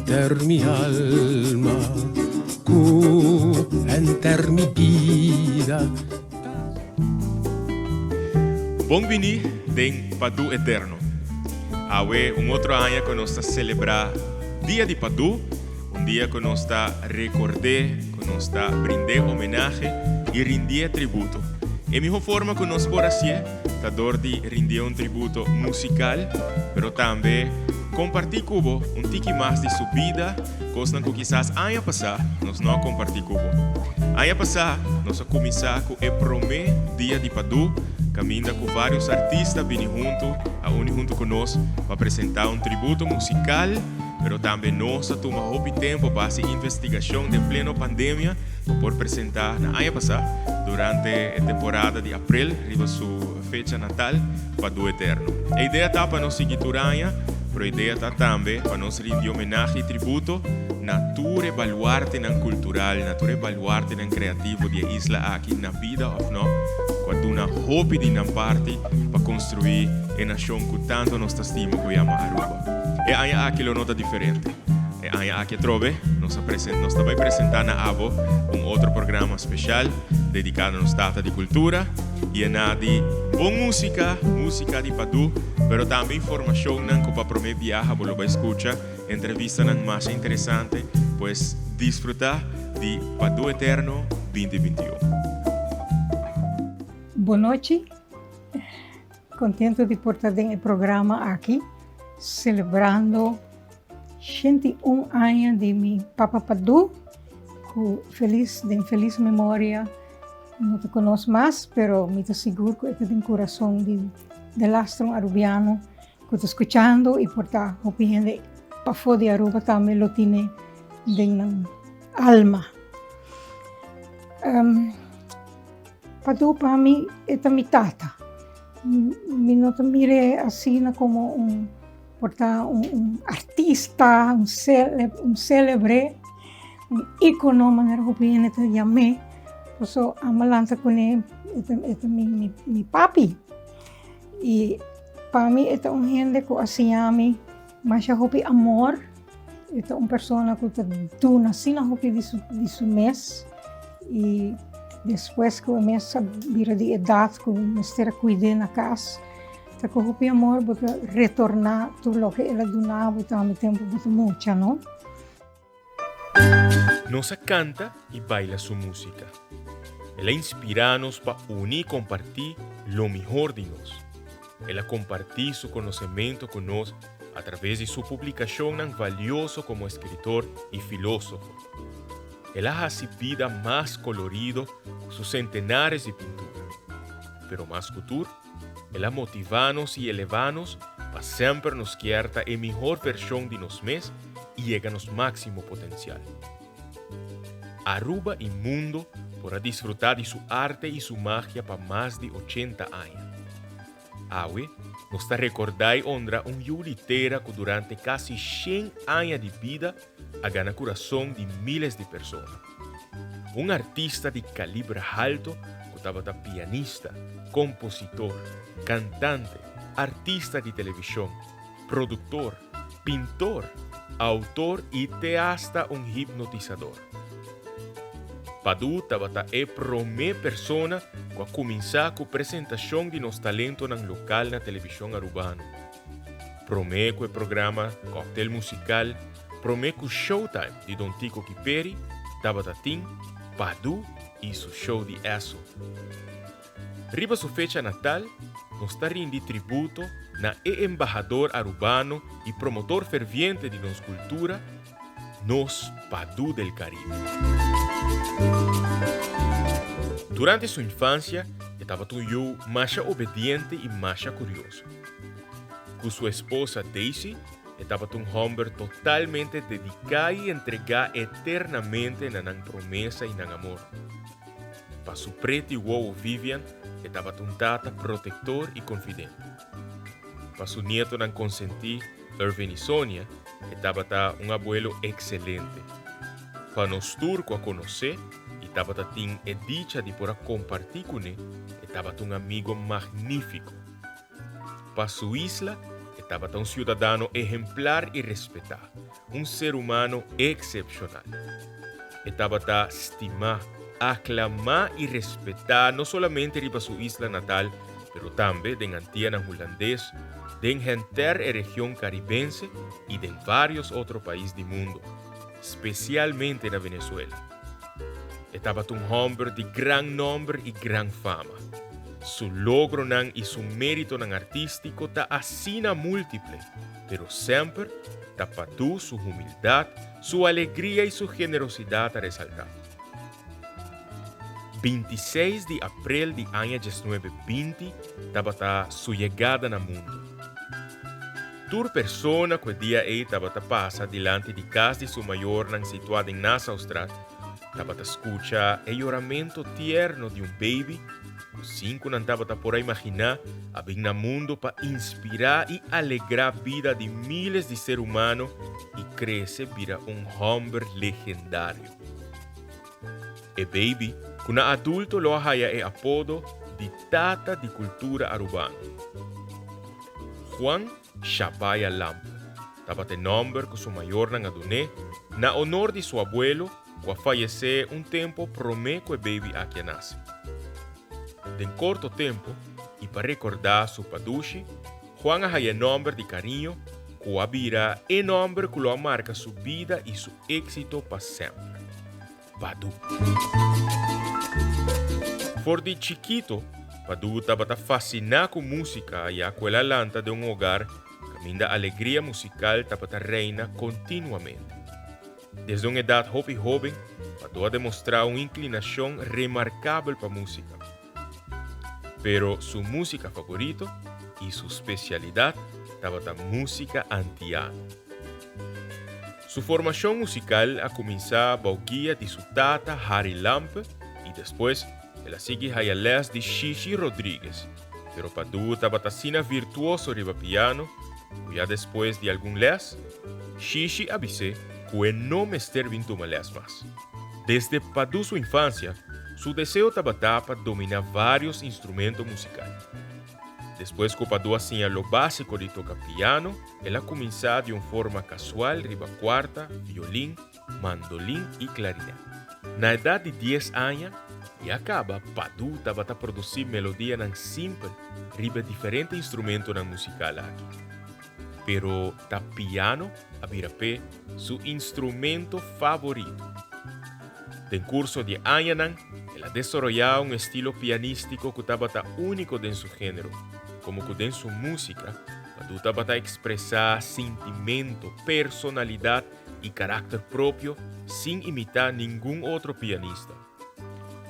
enter mi alma, cu enter mi vida. Bom-vini den Padu Eterno. Awe outro ano que nós celebrar Dia de Padu, dia que nós recordar, que nós brindar homenagem e rendir tributo. E a melhor forma que nós podemos fazer é de rendir tributo musical, mas também compartir com você tique mais de sua vida, coisa que quizás ano passado nós não compartir com você. Ano passado nós começamos com o primeiro Dia de Padu, caminhando com vários artistas vindo junto conosco para apresentar tributo musical, mas também nós tomamos tempo para fazer investigação de plena pandemia para apresentar na ano passado durante a temporada de abril, arriba sua fecha natal, Padu Eterno. A ideia está para nós seguir Turanha, mas a ideia está também para nós rendir homenagem e tributo nature baluarte nan cultural, nature baluarte nan creativo de isla aqui na vida of no, quando una hobby di nan parte para construir a nação que tanto nós estimamos que chama Aruba. E aí aqui lo nota diferente. E aí aqui trove, nós vai apresentar na Avo outro programa especial dedicado a nos data de cultura e a de boa música de Padu, pero também informação que para promover viaja, para escuchar entrevista mais interessante, pues disfrutar de Padu Eterno 2021. Boa noite, contento de portar o programa aqui, celebrando 101 anos de mi Papa Padu, com feliz memória. Não te conheço mais, pero me seguro que tem coração de lastro arubiano que estou escutando e portar opinião para fora de Aruba também lo tiene de alma. Padu para mim é mi tata. Me não te mire assim como portar artista, célebre, ícono, maneira opinião te chamei. So, amalanta com ele, mi papi. E para mim, é gente que assim ama, mas já hopi amor. É uma pessoa que tu nasci na hopi de su mês. E depois que o mês vira de idade, que o mês cuida na casa, tá com hopi amor, porque retornar tudo o que ela donava, também tempo muito, não? Nossa canta e baila sua música. Ela inspira-nos para unir e compartilhar o melhor de nós. Ela compartilha seu conhecimento conosco através de sua publicação valiosa como escritor e filósofo. Ela faz a vida mais colorida com seus centenares de pinturas. Pero mais que tudo, ela motiva-nos e eleva-nos para sempre nos querer a melhor versão de nós mesmos e chegar a nosso máximo potencial. Aruba e mundo para disfrutar de sua arte e sua magia para mais de 80 anos. Awe nos está recordando honra yulitera que durante quase 100 anos de vida ha ganado coração de miles de pessoas. Artista de calibre alto que estava pianista, compositor, cantante, artista de televisão, produtor, pintor, autor e até hasta hipnotizador. Padu estava a primeira pessoa a começar com a apresentação de nosso talento no local na televisão arubana. Promé com o programa Cocktail Musical, promé com o Showtime de Don Tico Kiperi, estava a Padu e seu show de Eso. Riba sua fecha natal, nos está rendendo tributo na embaixador arubano e promotor ferviente de nossa cultura, nos Padu del Caribe. Durante sua infância, estava eu mais obediente e mais curioso. Com sua esposa Daisy, estava um homem totalmente dedicado e entregado eternamente na promessa e no amor. Para seu preto e uau Vivian, estava tata protetor e confidente. Para seu neto não consentir, Irvin e Sonia, estava abuelo excelente. Para nos turco a conhecer, estava a dicha de poder compartilhar com ele, estava amigo magnífico. Para sua isla, estaba un ciudadano ejemplar y respetado, un ser humano excepcional. Estaba estimado, aclamado y respetado no solamente en su isla natal, pero también en Antillas holandés, en entera región caribense y en varios otros países del mundo, especialmente en Venezuela. Estaba un hombre de gran nombre y gran fama. Su logro y su mérito artístico está así múltiple, pero siempre está su humildad, su alegría y su generosidad a resaltar. 26 de abril de año 1920 estaba su llegada al mundo. Toda persona que día estaba pasa delante de casa de su mayor situada en Nassau Strat, estaba escucha el lloramento tierno de un baby. Cinco não estava por imaginar a vir no mundo para inspirar e alegrar a vida de miles de seres humanos e crescer vira homem legendário. E baby, quando adulto lo haya e apodo de tata de cultura arubana. Juan Shabaya Lamp, estava de nome que su mayor não adoné, na honor de su abuelo, que falleceu tempo promé que baby aqui nasce. En corto tiempo, y para recordar su padushi, Juan haya nombre de cariño, que habira el nombre que lo marca su vida y su éxito para siempre. Padu. Por de chiquito, Padu estaba fascinado con música y aquella lanta de un hogar que minda alegría musical estaba reina continuamente. Desde una edad joven, Padu ha demostrado una inclinación remarcable para música. Pero su música favorito y su especialidad estaba la música antillana. Su formación musical ha comenzado bajo guía de su tata Harry Lampe y después de la sigue a las de Shishi Rodríguez. Pero Padu estaba tan virtuoso arriba piano, y ya después de algún les, Shishi avisó que no me estar vindo más. Desde Padu su infancia, su deseo estaba para dominar varios instrumentos musicales. Después que Padu hacía lo básico de tocar piano, él ha comenzado de una forma casual riba cuarta, violín, mandolín y clarinete. Na edad de 10 años, y acaba, Padu estaba a producir melodías tan simples riba diferentes instrumentos musicales aquí. Pero ta piano había su instrumento favorito. En curso de años, él ha desarrollado un estilo pianístico que estaba único en su género, como que en su música, Padu estaba a expresar sentimiento, personalidad y carácter propio sin imitar ningún otro pianista.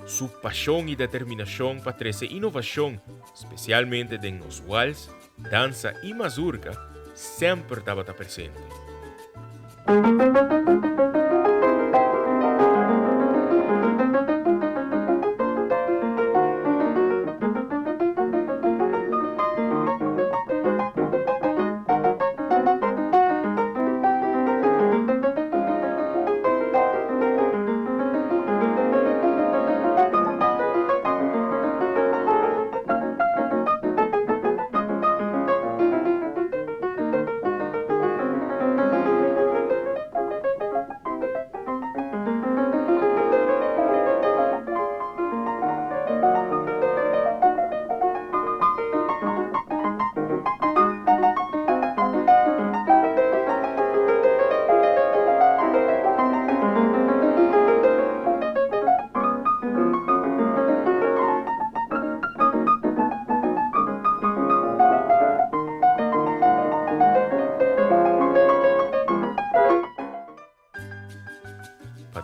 Su pasión y determinación para traer innovación, especialmente en los wals, danza y mazurca, siempre estaba presente.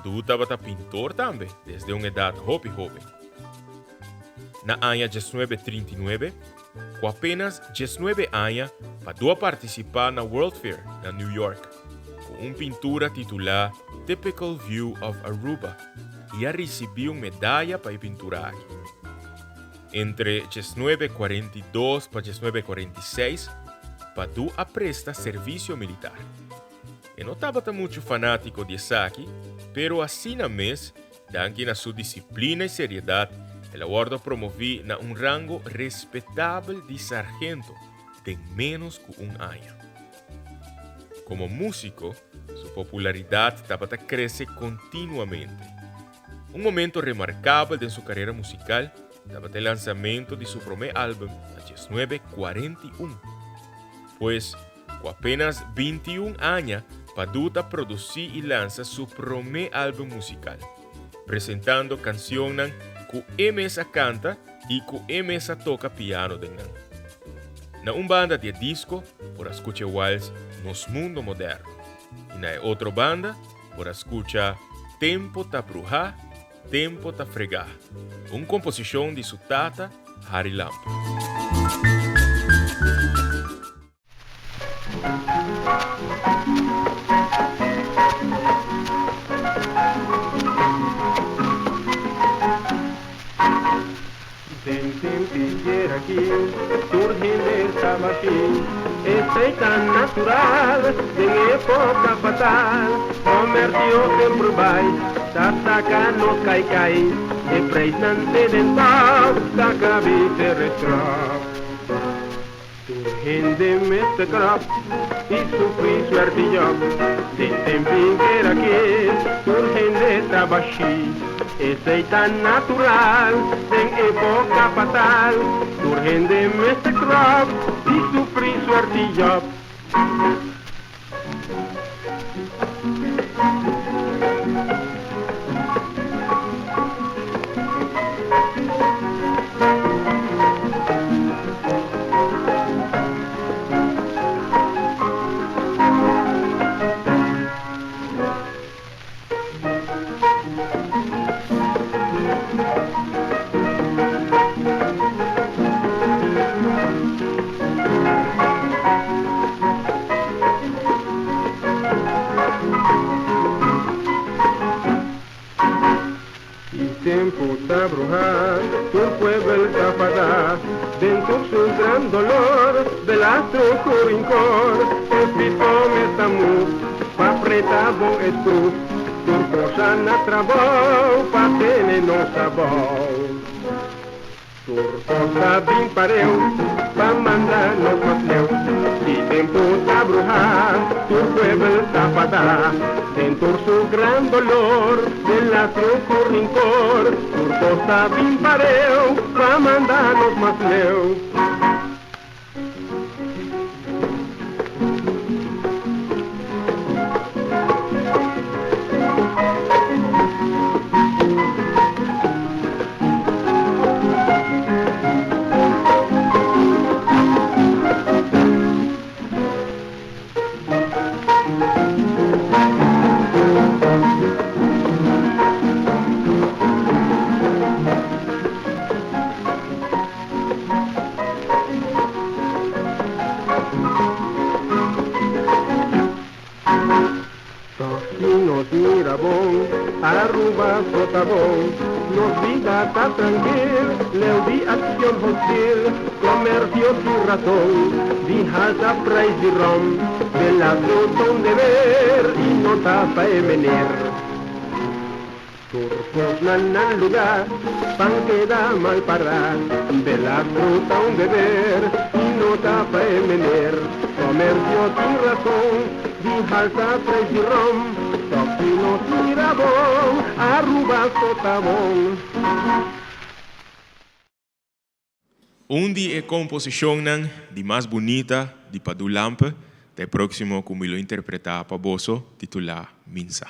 Padu estaba pintor também, desde uma idade jovem. Na año 1939, com apenas 19 anos, Padu participar na World Fair, na New York, com uma pintura titulada Typical View of Aruba, e a recebido uma medalha para pinturar. Entre 1942 para 1946, Padu apresta serviço militar. E não estava muito fanático de saque, pero assim na mês, dando na sua disciplina e seriedade, ele aguardou promover na rango respeitável de sargento, de menos que un año. Como músico, su popularidad crece continuamente. Un momento remarcable de su carrera musical estaba el lanzamiento de su primer álbum en 1941. Pues, con apenas 21 años, Padu produjo y lanza su primer álbum musical, presentando canciones que Mesa canta y que Mesa toca piano. Na una banda de disco, por escuchar Waltz nos mundo moderno. Y na otra banda, por escuchar Tempo ta brujar, Tempo ta fregar, una composición de su tata, Harry Lampe. Tempera aqui, surgindo estava aqui, esse tan natural, de época fatal, comércio sempre vai, tá sacando cai, e pregnante dental, tá cabeça restral. Surgindo meste crop, e sofri suerte job, de tempera aqui, surgindo estava aqui, esse tan natural, en época fatal, surgiendo este crop y sufrí suerte job. Tempo ta brujar, por pueblo ta fatar, dentro su gran dolor, del astro corincor, el piso me estamos, pa preta bon escruz, por cosa na trabó, pa tener no sabor. Por cosa bien pareu, pa mandar nos pasleu, si tempo ta brujar, por pueblo ta fatar, dentro su gran dolor, del astro corincor, por cosa bien pareu, pa mandarnos más leu. Mirabón, Aruba, Sotabón, nos vida tan tranquil, leu di acción hostil, comercio sin razón, di halta price di rom, de la fruta de ver y no tapa venir. Turcos nan lugar, pan queda mal parar, de la fruta un beber y no tapa venir. Comercio sin razón, di halta price di rom, Toquinos Mirabón, Aruba, Sotabón. Undi é composição de mais bonita de Padu Lampe, de próximo como lo interpretar para boso, titular Minsa.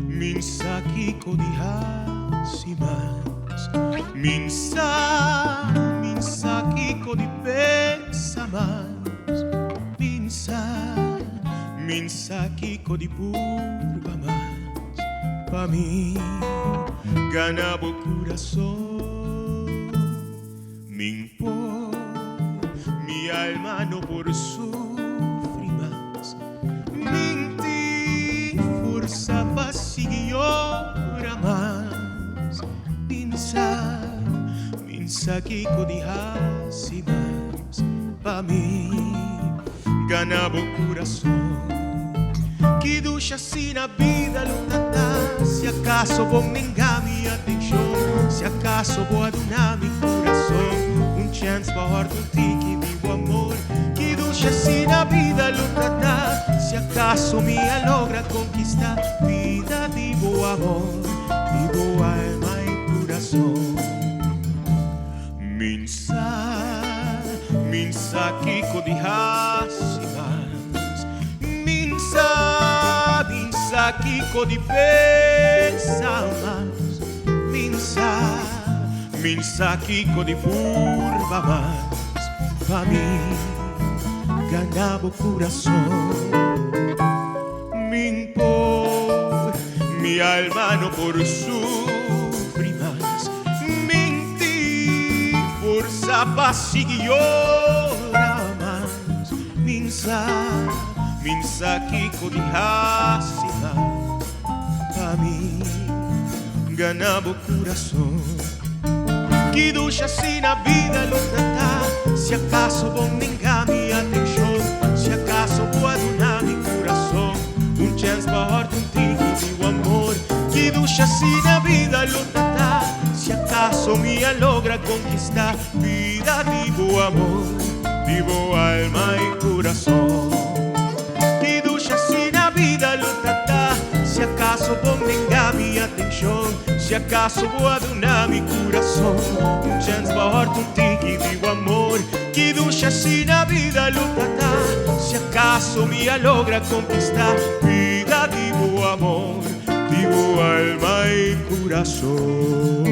Minsa kiko di hasimas, minsa kiko di pensamas, minsa kiko di purba mas, pa mí ganaba o corazón, mi alma no por sufrir más, minti saquico de racimas pa mim ganava o coração que ducha assim na vida luta se acaso vou me engame atenção se acaso vou adonar meu coração chance para um tique vivo amor que ducha assim na vida luta se acaso me logra conquistar vida vivo amor vivo alma e coração minsa kiko de racimas minsa kiko de pensamas minsa kiko de curva mas pra mim ganhava o coração me impor mi alma no por sufrir mais mentir força para seguir mas minsa kiko de racimas pra mim ganhava o coração que ducha assim na vida luta se acaso vou me engame atenção se acaso vou adonar meu coração chance para um tique de amor que ducha assim na vida luta se acaso me logra conquistar vida vivo amor vivo alma e coração que ducha assim na vida luta se acaso vou me engame atenção se acaso vou adonar meu coração chance para um tique vivo amor que ducha assim na vida luta se acaso me logra conquistar vida vivo amor vivo alma e coração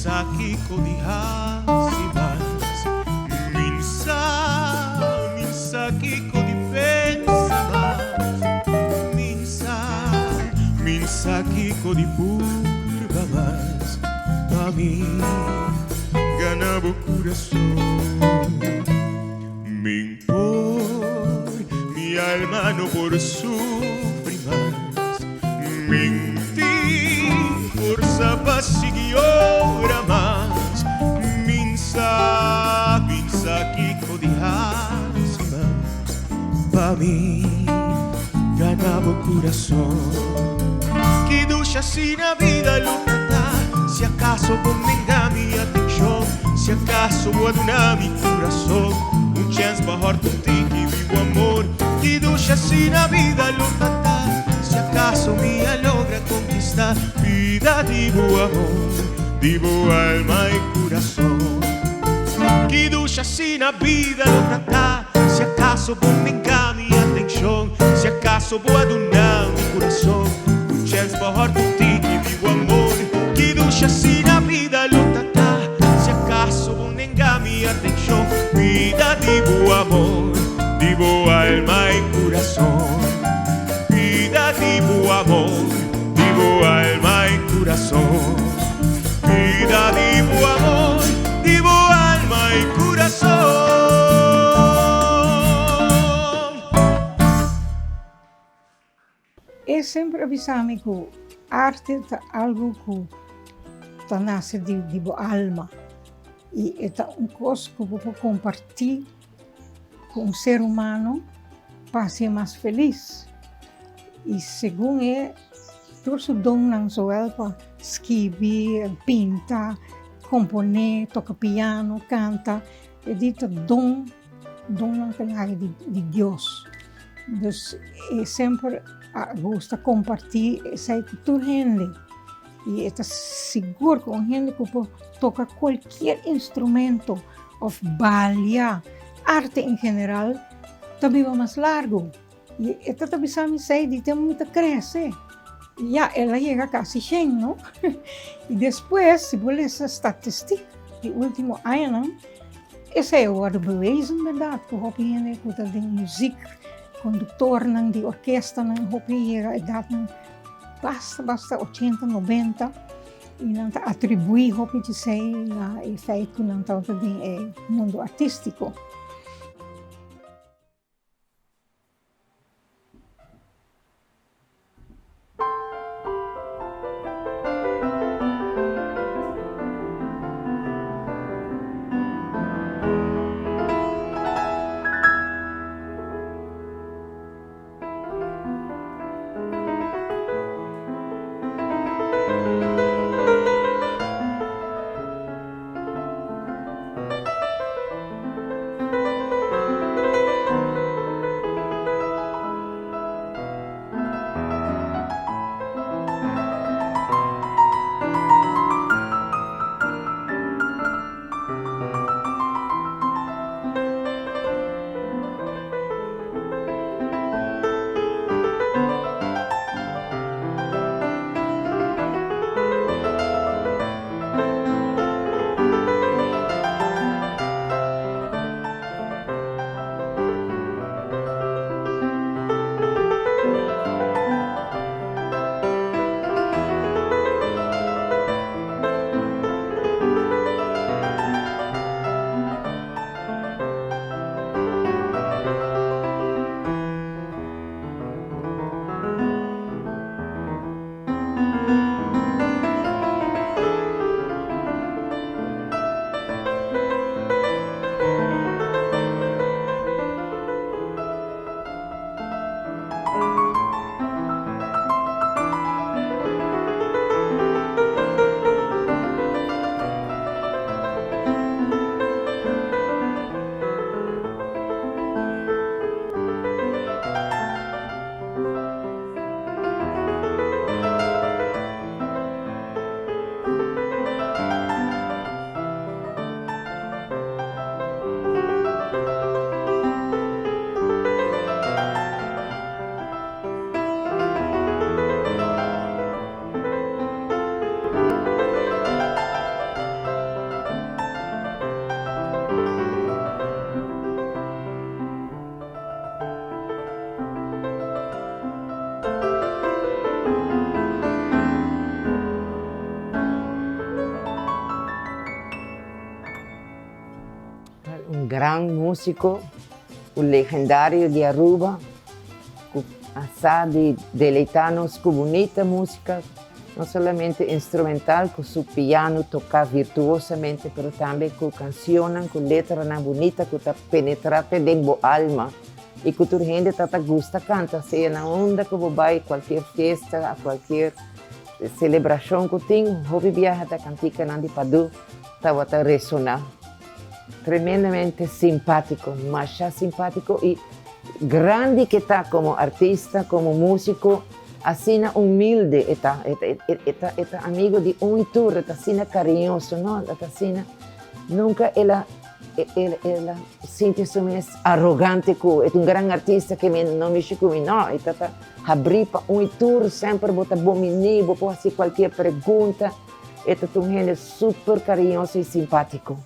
minsa kiko de racimas minsa kiko de pensamas minsa kiko de curva mas pra mim ganhava o coração me impor mi alma no por sufrir mais mentir força para seguir mas minsa kiko de racimas pra mim ganhava o coração que ducha assim na vida luta se acaso vou me engame atenção se acaso vou adonar meu coração chance para um tique vivo amor que ducha assim na vida luta se acaso me logra conquistar vida vivo amor vivo alma e coração que ducha assim na vida luta se acaso vou me engame atenção se acaso vou adonar meu coração chance para um tique vivo amor que ducha assim na vida luta se acaso vou me engame atenção vida vivo amor vivo alma e coração vida vivo amor vivo alma e coração vida vivo amor vivo alma e coração Eu sempre avisava que arte é algo que nasce de alma e é uma coisa que eu vou compartilhar com um ser humano para ser mais feliz. E segundo trouxe dom não só para escrever, pintar, componer, tocar piano, canta. É dito dom não tem nada de Deus. Então, eu sempre gosto de compartilhar essa com toda gente. y está seguro con gente que toca cualquier instrumento o baila, arte en general, también va más largo. Y esta también sabe que tiene mucha crece. Y ya, ella llega casi 100, ¿no? Y después, si vuelves a estadística, de último año, ese es el bewezen, ¿verdad? Que hoop je dat de muziek, conductor, die orkest, hoop je dat basta 80, 90. E dan te atribuir, hoop je sei, na e feit que não tanto de mundo artístico. Gran músico, un legendario de Aruba, que de deleitarnos con bonita música, no solamente instrumental, con su piano toca virtuosamente, pero también con canciones, con letras bonitas que te penetran dentro la alma y que tu gente te gusta cantar, sea en la onda que va a cualquier fiesta, a cualquier celebración que tenga, hobby viaja de cantica nandi padu, te va a resonar. Tremendamente simpático, más simpático y grande que está como artista, como músico, así humilde, está amigo de un tour, está así cariñoso, ¿no? Está así, nunca él siente es arrogante, es un gran artista que no me chico, no, está abrir para un tour, siempre bota bomini, puede hacer cualquier pregunta, es un género súper cariñoso y simpático.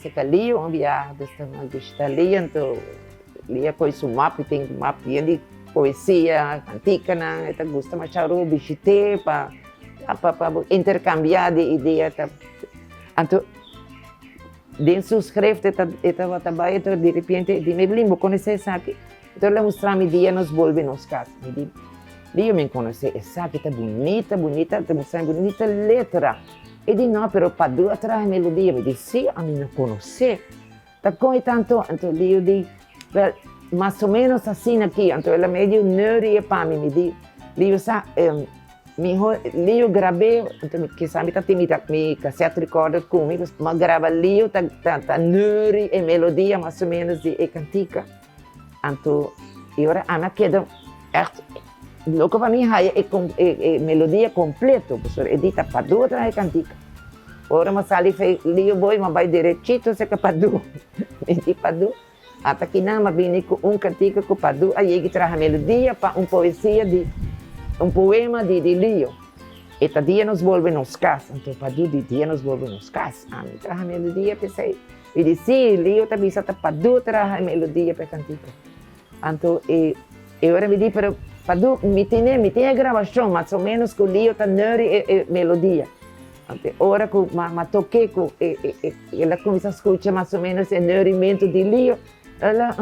se que lia um viagem desta magista lia então lia com isso mapa tem mapa de poesia antiga na eta gosta mais charo visite para intercambiar de ideia tá então dentro escreve eta trabalho então de repente de me lembro conhecer sabe então ela mostrar me dia nos volve nos casa me diz lia me conhecer essa que tá bonita tá mostrando bonita letra e di no, però Padu atrás melodia, me diz, sì, a mim não conhecer. Tá com tanto, então eu digo, mais ou menos assim aqui, então ela meio nerdy para mim, me diz, eu sa, eu gravei, então que sabe tá tem me cassete recorder comigo, mas grava eu tá nerdy e melodia mais ou menos de cantica. Então, agora Ana queda echt logo para mim é melodia completa, professor. Edita Padu atrás cantica. Ora mas ali fez Lio boy, mas vai direito se que Padu. Edita Padu. Até que não, mas vim com cantica com Padu, aí ele traz a melodia para poesia de poema de Lio. Eta dia nos volve nos casa, então Padu de dia nos volve nos casa. Ah, me traz a melodia, pensei. E disse, Lio também está Padu traz a melodia para cantica. Então, agora me diz, pero Padu, me tinha gravação, mais ou menos, com o Lio tá nerdy e melodia. Ora, ma toquei, ela começa a escutar mais ou menos o nerdimento de Lio. Ela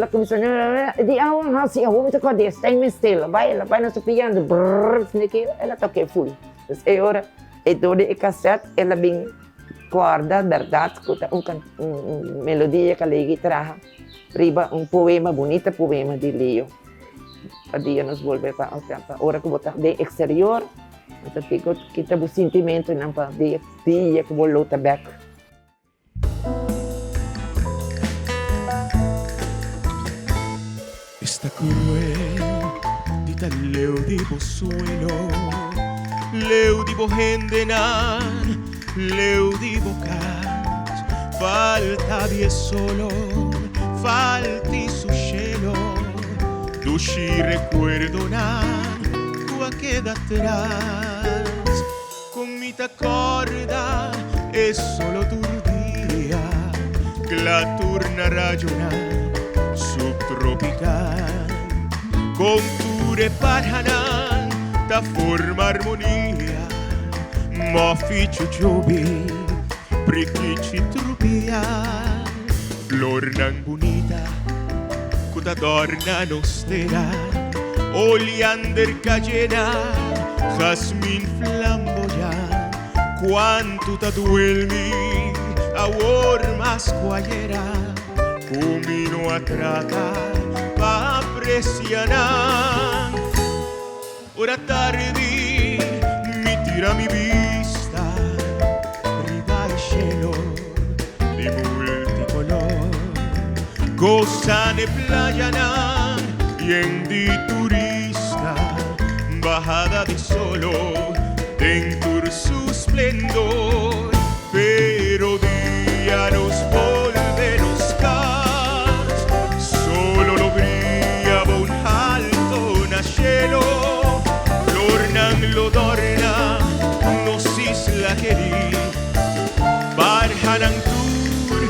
começou a dizer, assim, eu vou me tocar desse, tem me estela, ela vai nos piano, ela toquei full. E ora, toda a cassete, ela vem guarda, verdade, escuta uma melodia que ela guitarra, riba poema, bonito poema de Lio. A dia nos volve para a hora que botar de exterior, então fica kita o sentimento não para dia que vou lutar back. Esta cruel dita leu dibo suelo, leu dibo gendenan, leu dibo cas, falta die solo, falti su cielo. Dushi recuerdo nada queda atrás. Con mi t'accorda e solo turdia que la turna ragiona subtropical. Con ture parhanan da forma armonia, mofici giubi, prichici trupia, flor nan bonita. Adorna nostera, oleander cayena, jazmín flamboyant, quanto ta duelmi, awor masquayera, cumino atrata, pa aprecianan. Ora tardi, mi tira mi vista, riba il cielo di multicolor. Cosa de playa y en di turista, bajada de solo, dentro su esplendor, pero día nos volve nos cas, solo lo brillaba un alto cielo, flornan lo dorna, nos isla querí, barjanan tur,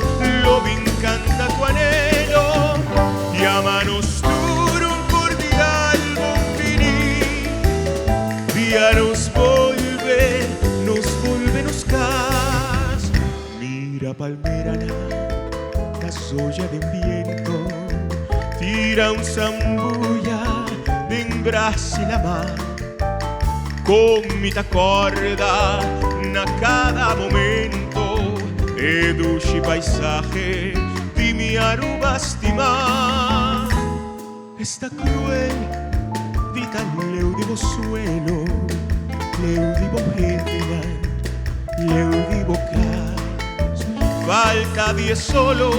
lo vincanta cuanelo, llamanos tur un cordial bonfini, día nos volve nos cas, mira palmerana, la soya de viento, tira un zambulla de embrace la mar, con mi t'accorda na cada momento, educi paisaje di mi aruba stima. Esta cruel dita leu divo suelo, leu divo gentina, leu divo cas, falta die solo,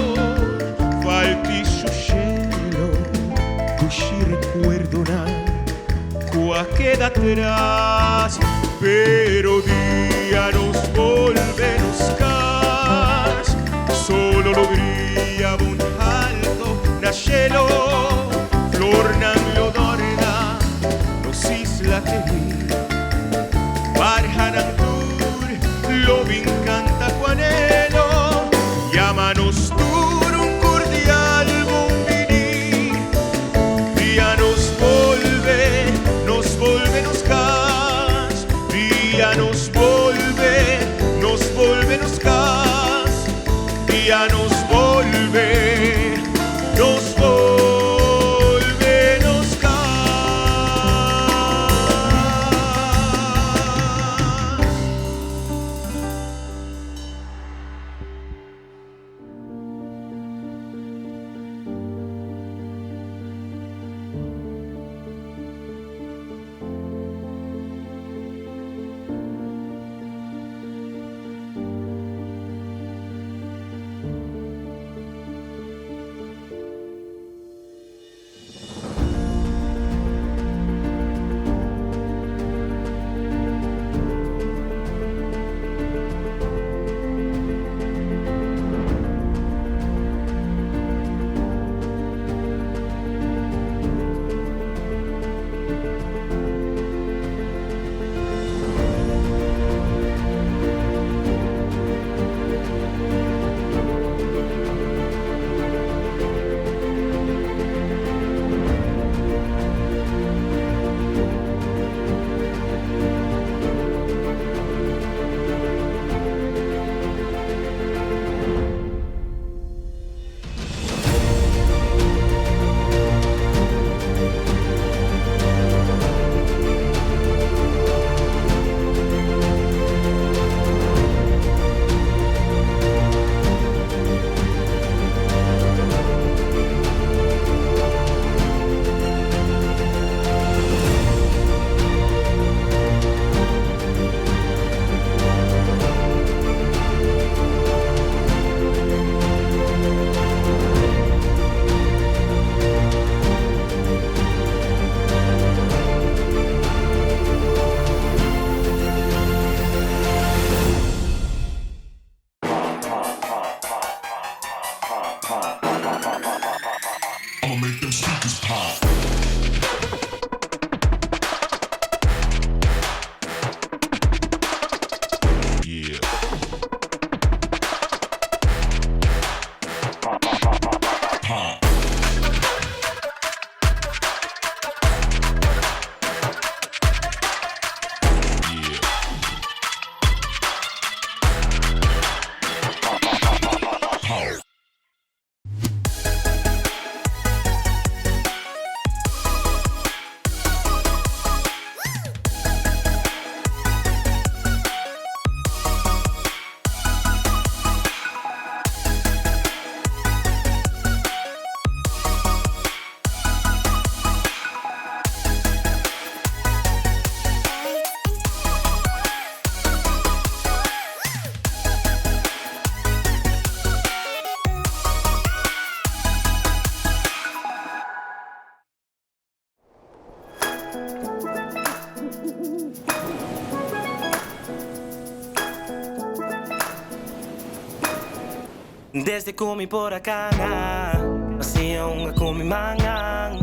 falti su cielo, dushi recuerdo na, qua queda atrás, pero día nos volve nos cas, solo lo brilla un alto cielo, flornan lo dorna, los isla querí, barjanan tur, lo vincanta cuanelo, make them speakers pop. Yeah. Pop. Yeah. Pop. Desde kumi por acá na Masiyong ako mimangang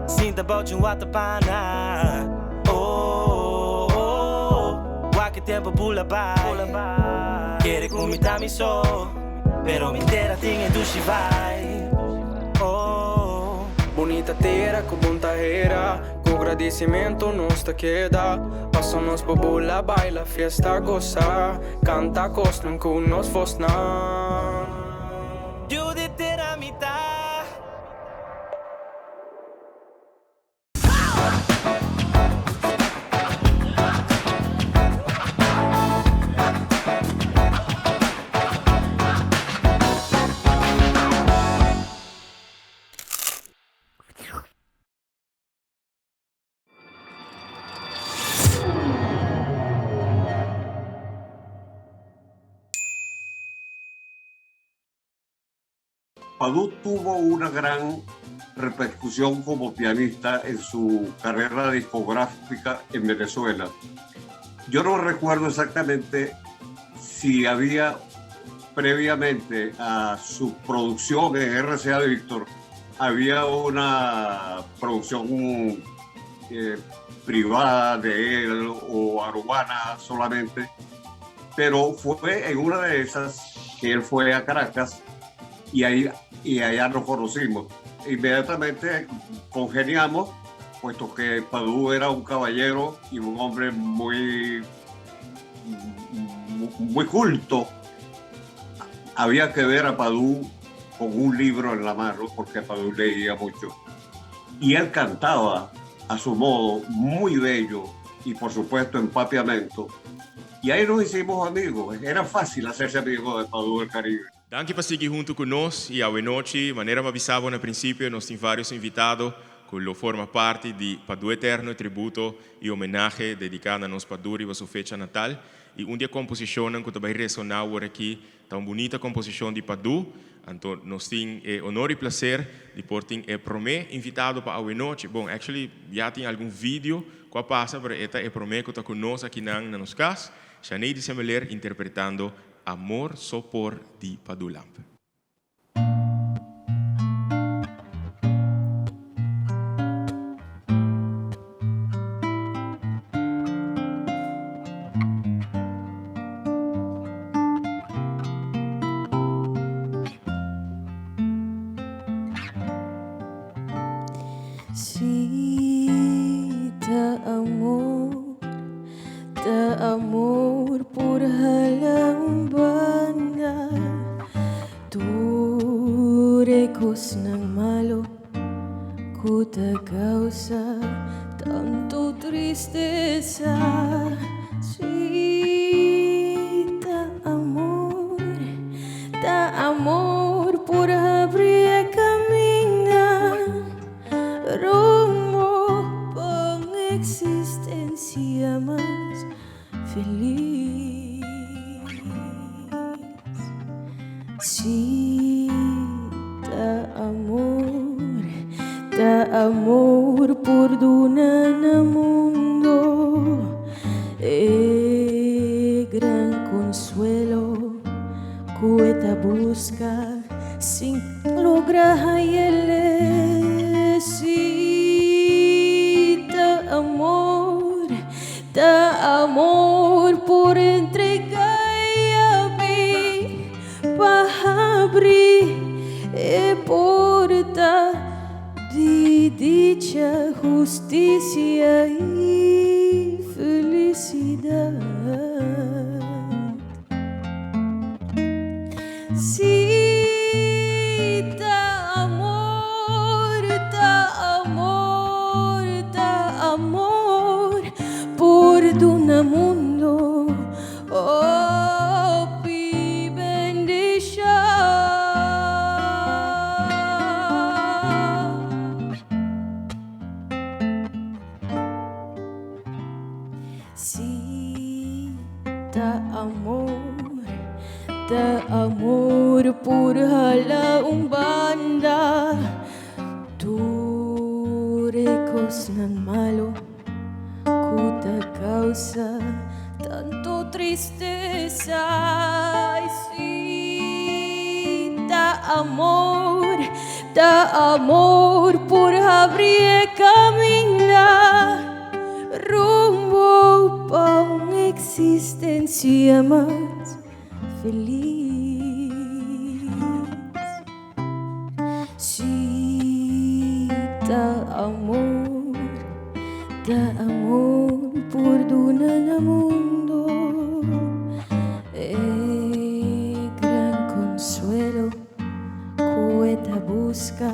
Sinta bauch yung watapana Oh, oh, oh Waki tempo bulabay Quiere kumitami so Pero mi tera tinge dushi vai Oh Bonita terra, com bom terra, com agradecimento nos te queda. Passamos por bula, baila, fiesta, goza, canta costum com nos fosna. Judith era mitad Padu tuvo una gran repercusión como pianista en su carrera discográfica en Venezuela. Yo no recuerdo exactamente si había previamente a su producción en RCA Víctor, había una producción privada de él o arubana solamente, pero fue en una de esas que él fue a Caracas y allá nos conocimos. Inmediatamente congeniamos, puesto que Padu era un caballero y un hombre muy culto. Había que ver a Padu con un libro en la mano, porque Padu leía mucho. Y él cantaba a su modo, muy bello, y por supuesto en papiamento. Y ahí nos hicimos amigos. Era fácil hacerse amigo de Padu del Caribe. Danke por seguir junto conosco e a noite, maneira me avisava no princípio, nós temos vários invitados que lo forma parte de Padu Eterno, tributo e homenagem dedicado a nós Padu e a sua fecha natal. E dia composição que vai ressonar agora aqui, tão bonita composição de Padu. Então, nós temos honor e prazer de portar Promé invitado para a noite. Bom, actually, já tem algum vídeo que passa para esta Promé que está conosco aqui na nossa casa. Janei de Semeler interpretando Amor Sopor di Padu Lampe. amor por halambana. Turecos ng malo ko ta causa tanto tristeza. Ta amor por abrir camino rumbo pang existencia más feliz. Sí, ta amor por duna na mundo, gran consuelo que busca sin lograr hallarle. necesita amor, da amor por entregar y abrir, para abrir e porta de dicha, justicia y felicidad. Sí, da amor, da amor, da amor por un mundo. Oh, pi bendición. Sí, da amor por la umbanda. Tu recos nan malo, cuta causa tanto tristeza. Ay, sí, da amor por abrir camino rumbo pa una existencia más feliz. Sí, da amor por donar al mundo. Gran consuelo, poeta busca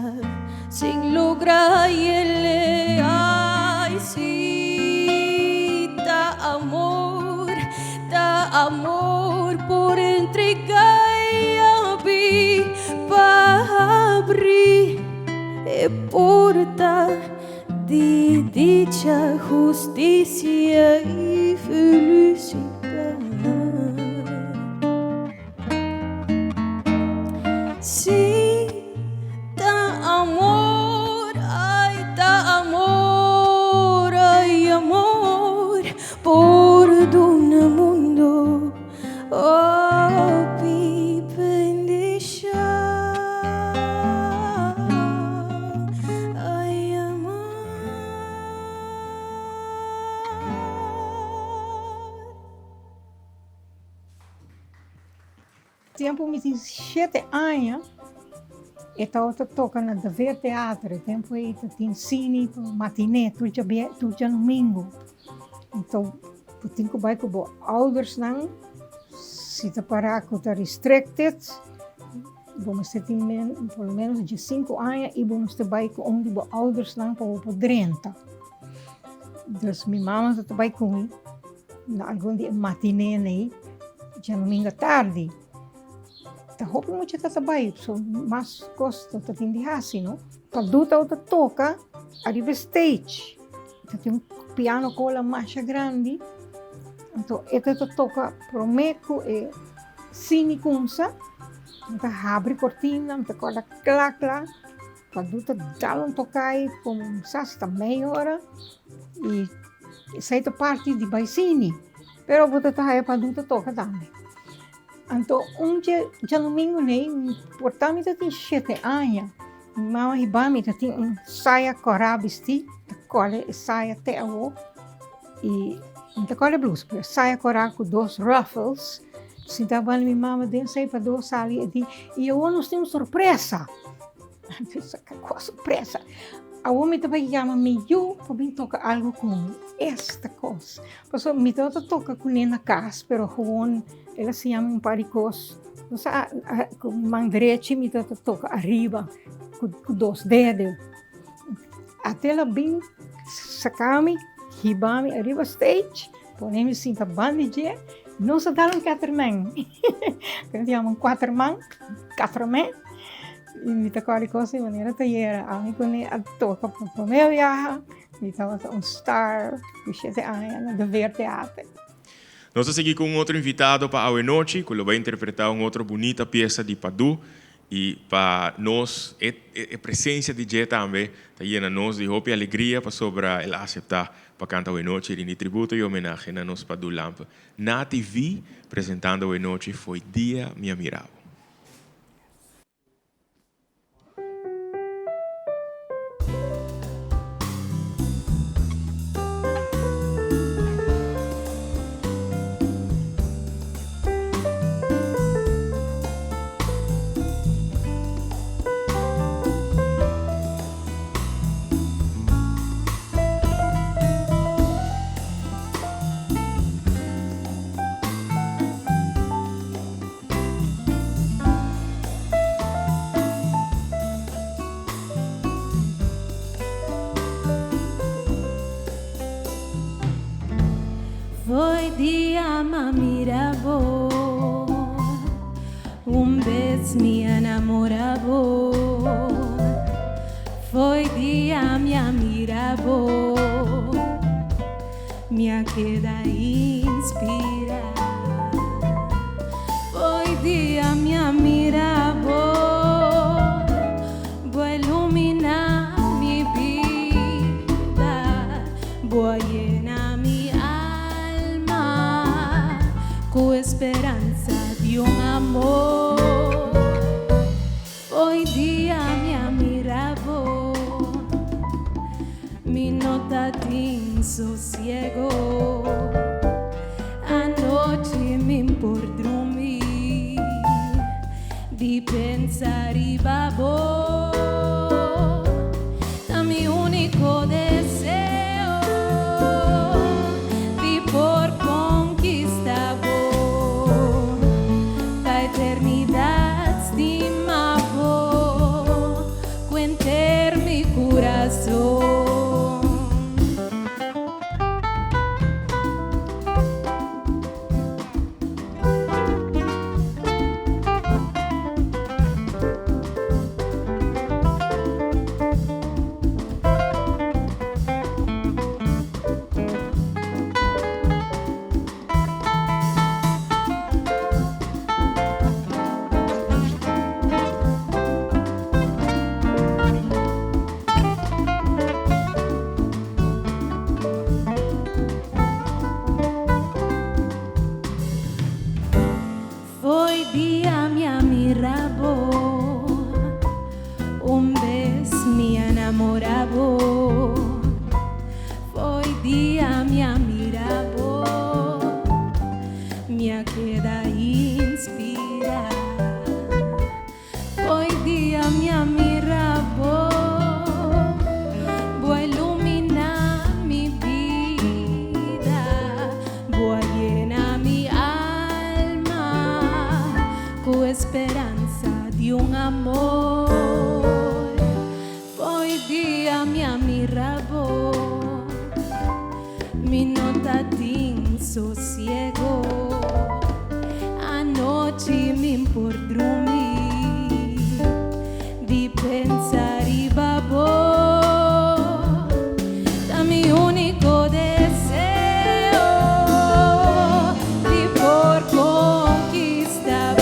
sin lograr y él. Ay, sí, da amor por entregar y abrir, para abrir e porta de dicha, justicia y felicidad. Sí, da amor, ay, amor por un mundo. Oh, pi bendición. Ay, amor. Tempo me 7 anos, eu estava tocando no Dever Teatro, tempo aí tinha cine, matiné, tudo dia domingo. Então, eu tinha que ir com os ouders não, se te parar com os restricted, vamos ter pelo menos de 5 anos e vamos ter ir com um dos ouders não para o 30. Dus minha mama está bij com na algum dia matiné aí, dia domingo tarde. Tá roupa muito tá trabalho, so mas gosto tá tem de assim, não? Tá duta outra toca, arriba stage. Tá tem um piano com a marcha grande. Então, esta toca promeco e cine kunsa. Tá abre cortina, tá cola clac. Tá duta dá tocai com sasta meia hora e sai da parte de baicine. Pero você tá aí para duta toca também. Então, dia domingo, portanto, tem 7 anos. Mamãe e papai tem saia coral vestido, cola saia até o e não cola blusa, saia coral com 2 ruffles. Se estava minha mamãe dentro, saia para 2 salas e eu não tenho surpresa. Qual surpresa? A homem também chama-me para vir tocar algo com esta coisa. Porque me toca com ele na casa, mas ela se chama um paricos. Com mão direita, me toca arriba, com 2 dedos. Até ela vem sacar-me, ribar-me arriba stage, põe-me cinta bandidinha, não se dá 4 mãos. Que chamam 4 mãos, 4 mãos. E me tocou a coisa de maneira taillera. A mim, quando eu toco para o meu viagem, me estava star, com 7 anos, no Dever Teatro. Nós vamos seguir com outro invitado para a noite, que vai interpretar uma outra bonita peça de Padu. E para nós, a presença de Jé também, está llena nós de hope e alegria para sobre ele aceitar para cantar a noite e tributo e homenagem a nós Padu Lampa. Na TV, apresentando a noite, foi Dia Me Mirava. ama mirabo, vez me enamorabo, foi dia me mirabo, me queda inspira, foi dia me mirabo, vou iluminar mi vida, vou llenar mi alma com esperança de amor. Hoy día me mirabo, mi nota tin sosiego, anoche me por dormir, di pensar y babo, a mi único deseo, di por conquistar la eternidad estimavo, cuenter mi corazón. Foi dia me mirabo, vez me enamorabo, foi dia me mirabo, me queda inspira, foi dia me mirabo, vou iluminar mi vida, vou llenar mi com esperança de amor. Foi dia me mirabo, mi nota tin sosiego, anoche me por dormir, di pensar y babo, da mi único deseo, di por conquistar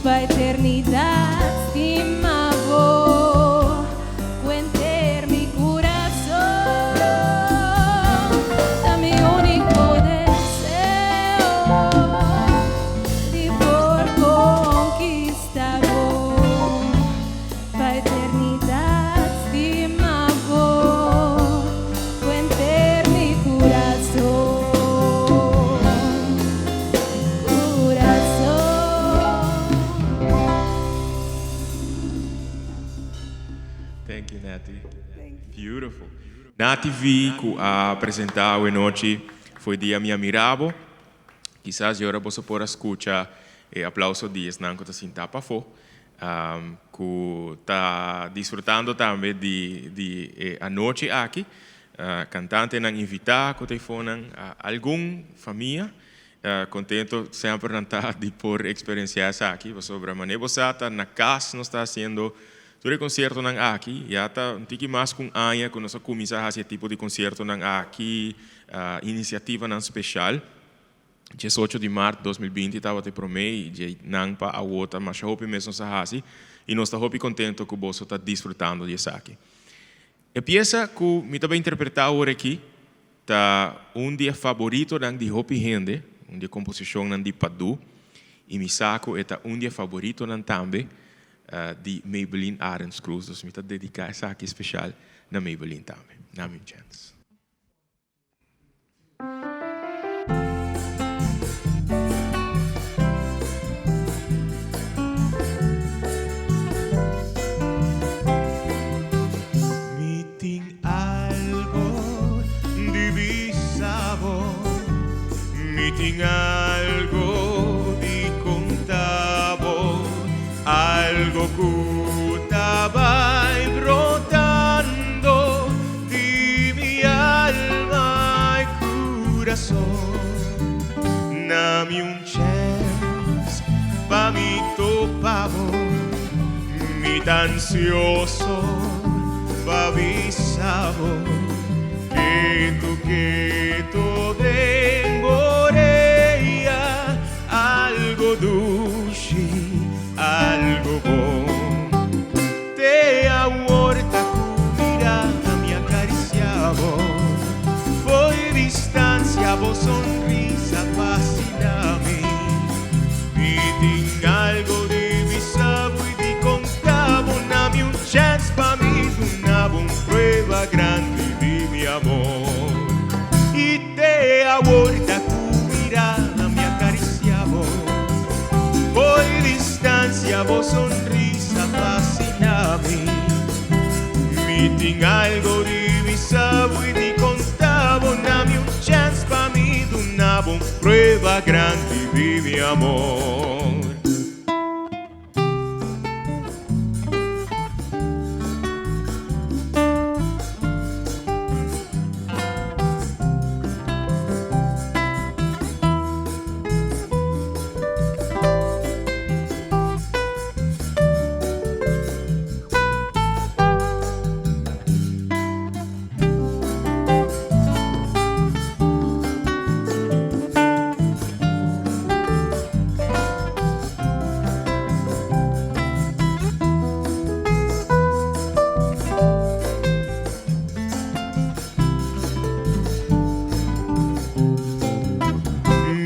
la eternidad estimavo, cuenter mi corazón, da mi único deseo, di por conquistar la eternidad estimavo, cuenter mi corazón. Thank you, Nati. Beautiful. Nati vi que apresentava hoje foi dia me mirabo. Quizás agora você pode escutar aplauso de Snanco da Sintapa fo, que está desfrutando também de a noite aqui. Cantante não invitar, que telefonam algum família. Contento sempre estar de por experienciar aqui. Sobre a maneira você está na casa, não está fazendo todo concerto nang aqui, já está um pouco mais com Anya, quando nós começamos a fazer tipo de concerto nang aqui, iniciativa nang especial. 18 de março de 2020 estava te promei, de nang pa a outra, mas hope mesmo sa hasi, e nós estamos contento que você está desfrutando disso aqui. A peça que me estava interpretar agora aqui, tá dia favorito nang de Hopi Hende, dia composição nang de Padu, e me saco é dia favorito nang também. De Maybelline Arends Cruz, dus me está dedicar essa aqui especial na Maybelline também. Na minha chance. Meeting algo divisavo, meeting algo di contavo. Algo que estaba brotando de mi alma. mi ansioso bavisabo que tu dengoreia algo dulce, algo bom. Te amorta mirada me acariciava, foi distância, vos sonrisa fascina-me. E tem algo de bisabo e de contavo, na-me chance pra mim, donava prueba grande de mi amor. E te aguarda com mirada me acariciava, foi distância, vos sonrisa fascina-me. Me tem algo de bisabo e de contavo, na-me chance pra mim, donava prueba grande de mi amor.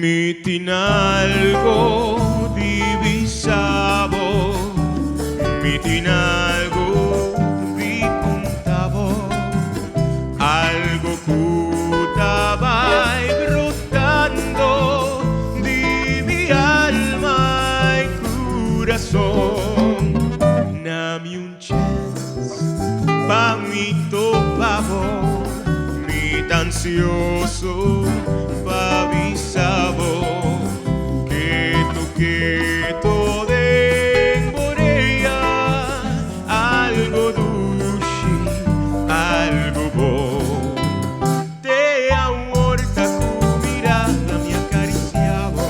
Mitin algo divisabo, mitin algo di contavo, algo cutaba brotando di mi alma y corazón. Nami un chance pa mi topavo, mi ansioso bavisabo que tu dengoreia algo dulce, algo bom. Te amorta com mirada me acariciava,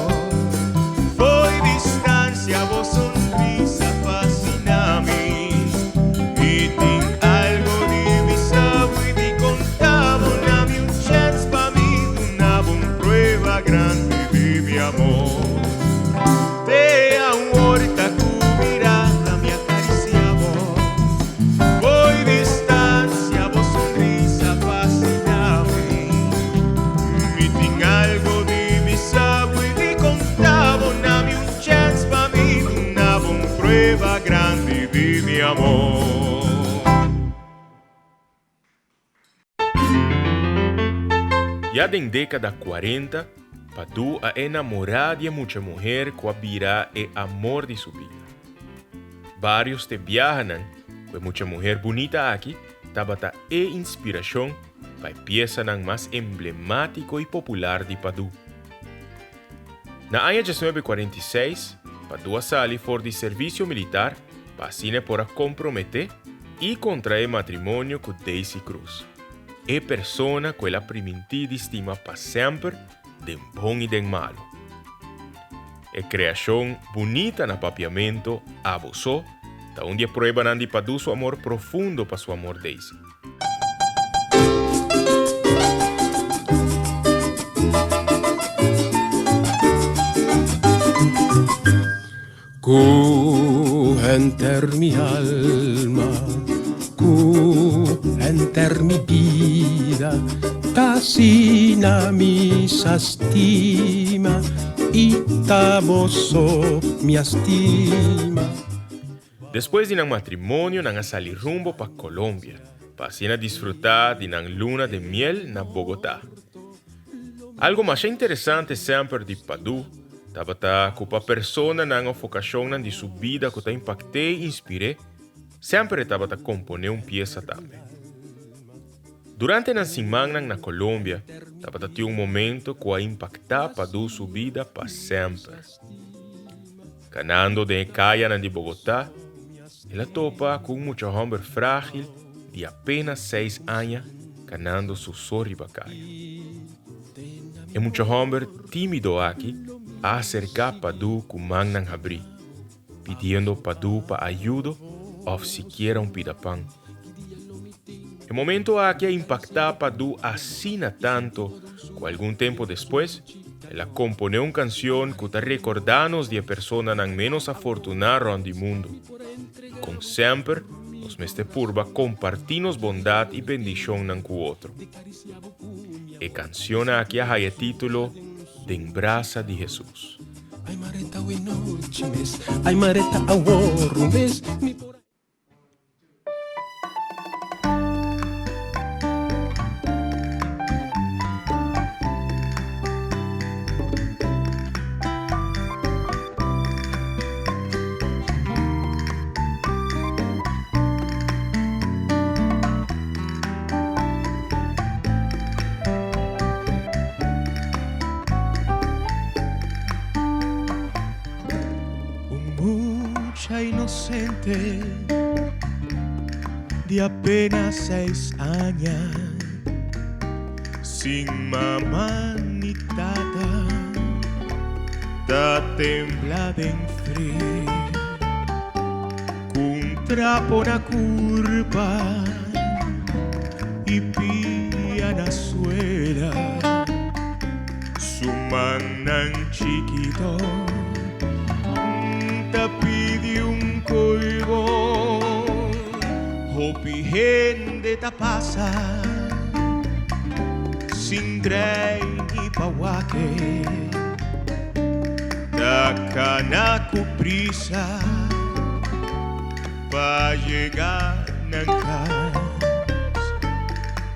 foi distância, vos sonrisa fascina-me. E tem algo de bisabo e de contavo, na-me chance pra mim, donava prueba grande de mi amor. Te amorta com mirada me acariciava, foi distância, vos sonrisa fascina-me. Me tem algo de bisabo e de contavo, na-me chance pra mim, donava prueba grande de mi amor. Ya en década 40, Padu a enamorado de mucha mujer que virá el amor de su vida. Varios te viajan, con mucha mujer bonita aquí, tabata e inspiración para pieza más emblemático y popular de Padu. Na año 1946, Padu salió for de servicio militar para cine por comprometer y contraer matrimonio con Daisy Cruz. É persona que ela permitiu de estima para sempre, de bom e de malo. É criação bonita na papiamento, abusou, da onde prueba Nandi Padu seu amor profundo para seu amor Daisy. Enter mi alma, enter mi vida, tasina mi sastima, y taboso mi estima. Depois de um matrimônio, nang salir rumbo para Colômbia, para assim desfrutar de nang luna de miel na Bogotá. Algo mais interessante sempre de Padu, estava com a persona nang focação de sua vida que impactei e inspirei, sempre estava a componer pieza também. Durante a semana na Colômbia, estava a ter momento que a impactar Padu sua vida para sempre. Canando de caia de Bogotá, ela topa com muito homem frágil de apenas 6 anos, canando su sorribacaya. É muito homem tímido aqui a acercar Padu com manang abri, pedindo Padu para ajuda ou sequer um pidapán. O momento a que impacta Padu assina tanto que algum tempo depois ela compone uma canção que está recordando de pessoas não menos afortunadas do mundo. Com sempre, os mestre purba compartimos bondade e bendição um com o outro. A canção aqui ha o título De Embraça de Jesus. Ay, Mareta, buenas noches. Ay, Mareta, aguarrumes. Inocente de apenas 6 años, sin mamá ni tata, da temblada en frío, con trapo na curva y pilla na suela, su manan chiquito pide un colgo, hopi gente ta pasa, sin tren ni pahuaque, da cana cu prisa, pa llegar a casa,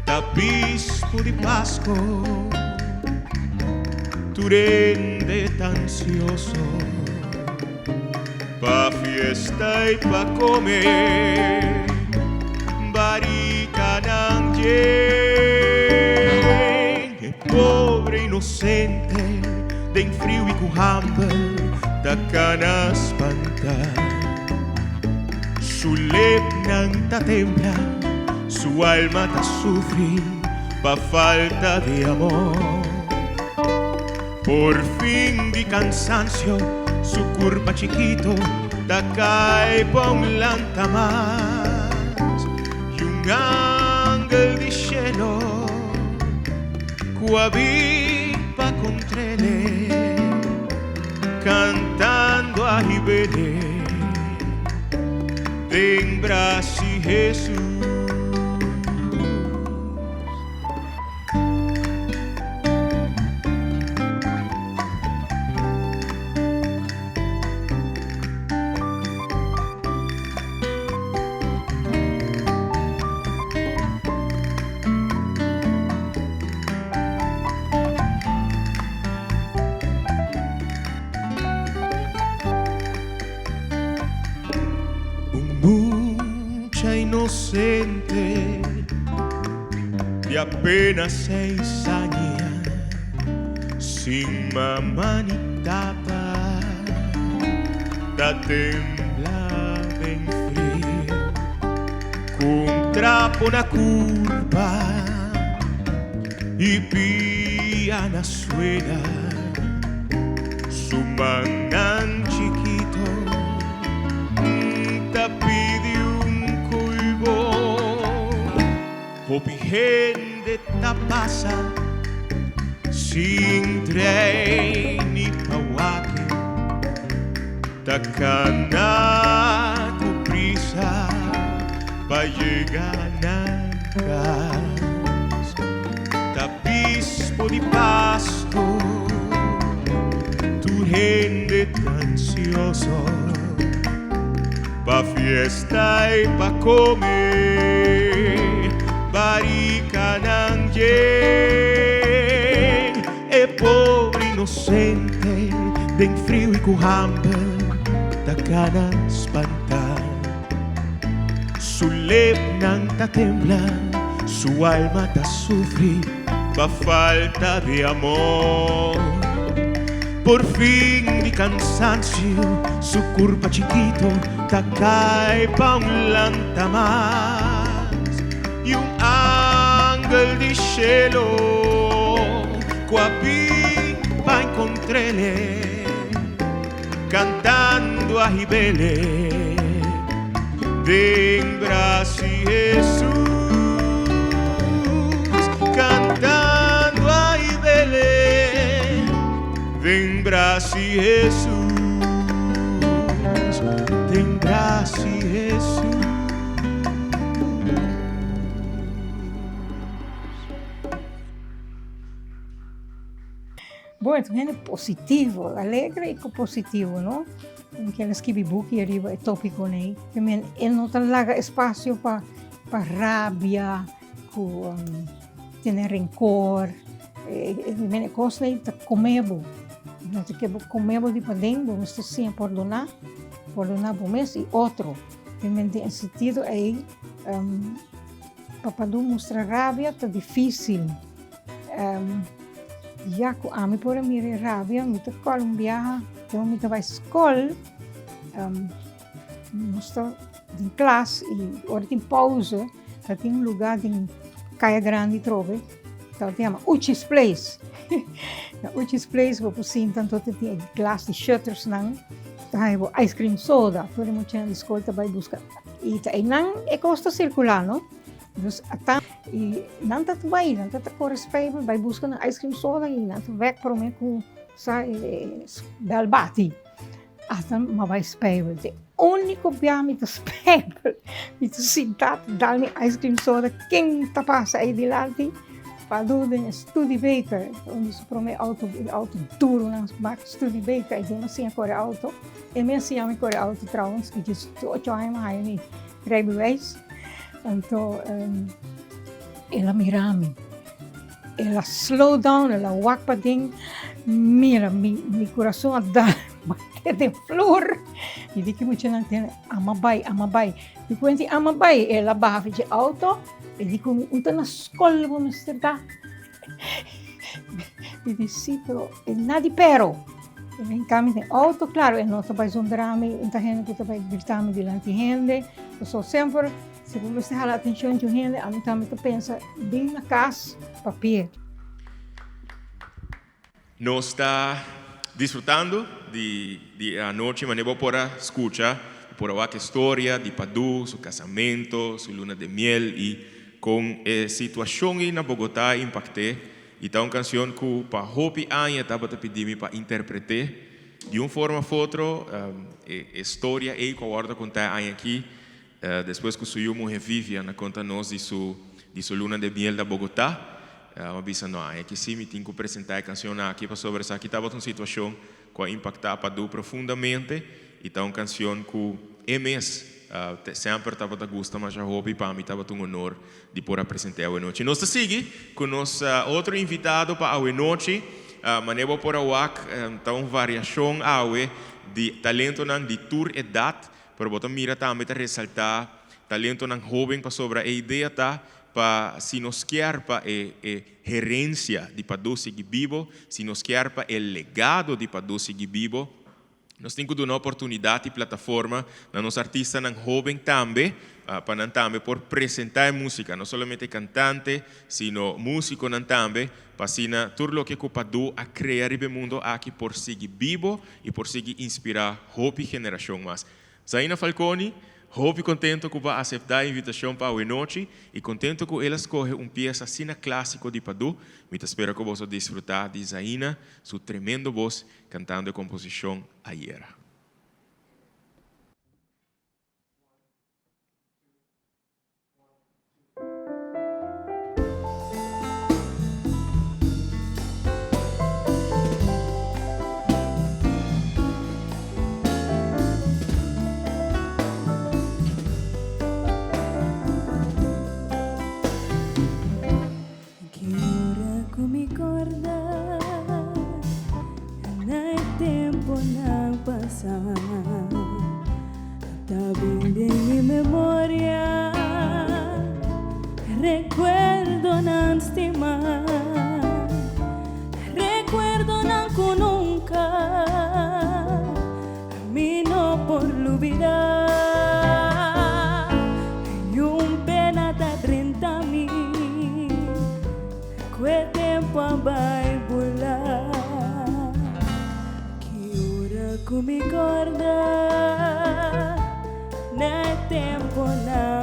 tapisco de Pasco, tu rende tan ansioso. Pa fiesta y pa comer, barica nangue, pobre inocente, de frío y cujamba, da cana espantar. Su lepnanta tembla, su alma ta sufrir, pa falta de amor. Por fin de cansancio, su curva chiquito da cae pa un lanta más y un ángel de cielo cuavipa contra él cantando a Ibele de Embraça Jesús. Mucha inocente de apenas 6 años, sin mamá ni tata, da temblada en frío, con trapo na curva y pilla na suela, su manan chiquito pide un colgo, hopi gente ta pasa, sin tren ni pahuaque, ta cana con prisa, pa llegar a casa, tapispo de Pasco, tu gente tan ansioso. Pa fiesta y pa comer, barica nangue, pobre inocente, de frío y cujamba, da cana espantar. Su lepnanta tembla, su alma ta sufrir, pa falta de amor. Por fin de cansancio, su curva chiquito ta cae pa un lanta más y un ángel de cielo cuapipa encontrele cantando a Ibele Vem Brasil Jesus, cantando ai Belém. Vem Brasil Jesus, vem Brasil Jesus. Bom, então é positivo, alegre e positivo, não? Que ela escreve book arriba é tópico, né? Também ele não tem larga espaço para rabia, com ter rancor, também é coisa aí tá comebo, não te quero comebo de padembo, mas tu sim perdonar por mês e outro, também tem sentido aí, para mostrar rabia tá difícil. Já que a mim por a minha rabia, me te Colômbia, então me te vai escola, estou em classe e hora tem pausa, tá tem lugar em Caia Grande trove, então tem uma Uchis Place, na Uchis Place vou assim tanto tem classe de shutters não, tá aí ice cream soda, todo mundo na escola vai buscar e tá aí não é costa circular, não? Dus e não tá vai, não tá corresponde, vai buscar ice cream soda e não tá weg para mim com belbati. Até mas vai spelen. O único dia me spelen, me sentado dar-me ice cream soda, quem tá passa aí de lá para do study beter, onde se para mim auto duro nas back study beter, e assim a correr auto, e me assim a correr auto trouwens, que diz 8 anos mais nem rijbewijs. Então, ela mira-me, ela slow down, ela walk para dentro, mira, meu coração a dar, bater de flor, e digo que muito não tem, amabay, e quando amabay, ela barra de auto, e digo, então na escola vamos estudar, e digo, sim, pero nada pero, e em caminho tem auto, claro, e não vai zondrar-me, então a gente vai gritar-me diante de gente, eu sou sempre. Se você dar atenção de gente, a mim também pensa bem na casa, papel. Nós está disfrutando de a noite, mas não para escutar por a história de Padu, seu casamento, sua luna de miel e com a situação na Bogotá impacté. E tá uma canção que para Hopi Anya estava pedindo para interpretar de uma forma ou outra a história e com a ordem contar aqui. Depois que sua mulher Vivian conta nos de sua luna de miel da Bogotá, uma vez não é que sim me tenho que apresentar a canção aqui para sobre essa aqui estava uma situação que impactava Padu profundamente e tá uma canção que mês sempre estava da gusta mas já houve para mim estava um honor de poder apresentar a noite. Nós seguimos com nosso outro invitado para a noite, maneira por a WAC, tá uma variação de talento de tour edad. Pero botam mira também para ressaltar talento ng jovem para sobre a ideia tá para se nos quer para a gerência de Padu seguir vivo, se nos quer para o legado de Padu seguir vivo, nós temos que dar uma oportunidade e plataforma na nossa artista ng jovem também para também por apresentar música, não somente cantante, sino músico também para sina tudo o que o Padu a criar o mundo aqui por seguir vivo e por seguir inspirar hope geração mais. Zaina Falcone, hope contento que vai aceitar a invitação para a noite e contento que ela escolhe peça cena clássico de Padu. Me espero que você desfrutar de Zaina, sua tremenda voz cantando a composição Ayer.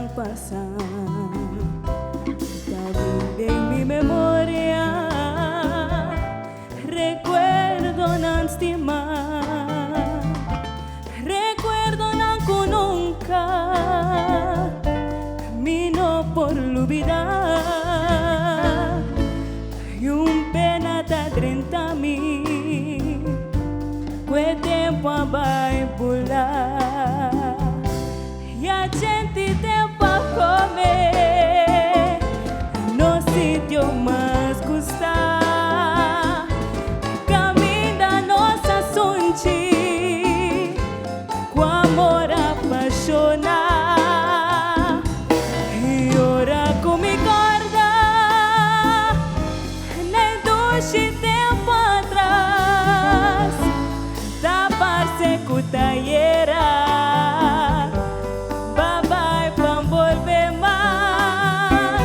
ang pasado. Vive en mi memoria, recuerdo ng estimar, recuerdo ng ko nunca mino por olvidar. Yung pena da 30,000 que tempo vai pular e a gente tempo a comer no sítio mais gostar. Caminha nossa sonte com amor apaixonar e ora comigo nem doce tempo atrás da parce cutaiera. Babai pambolve mais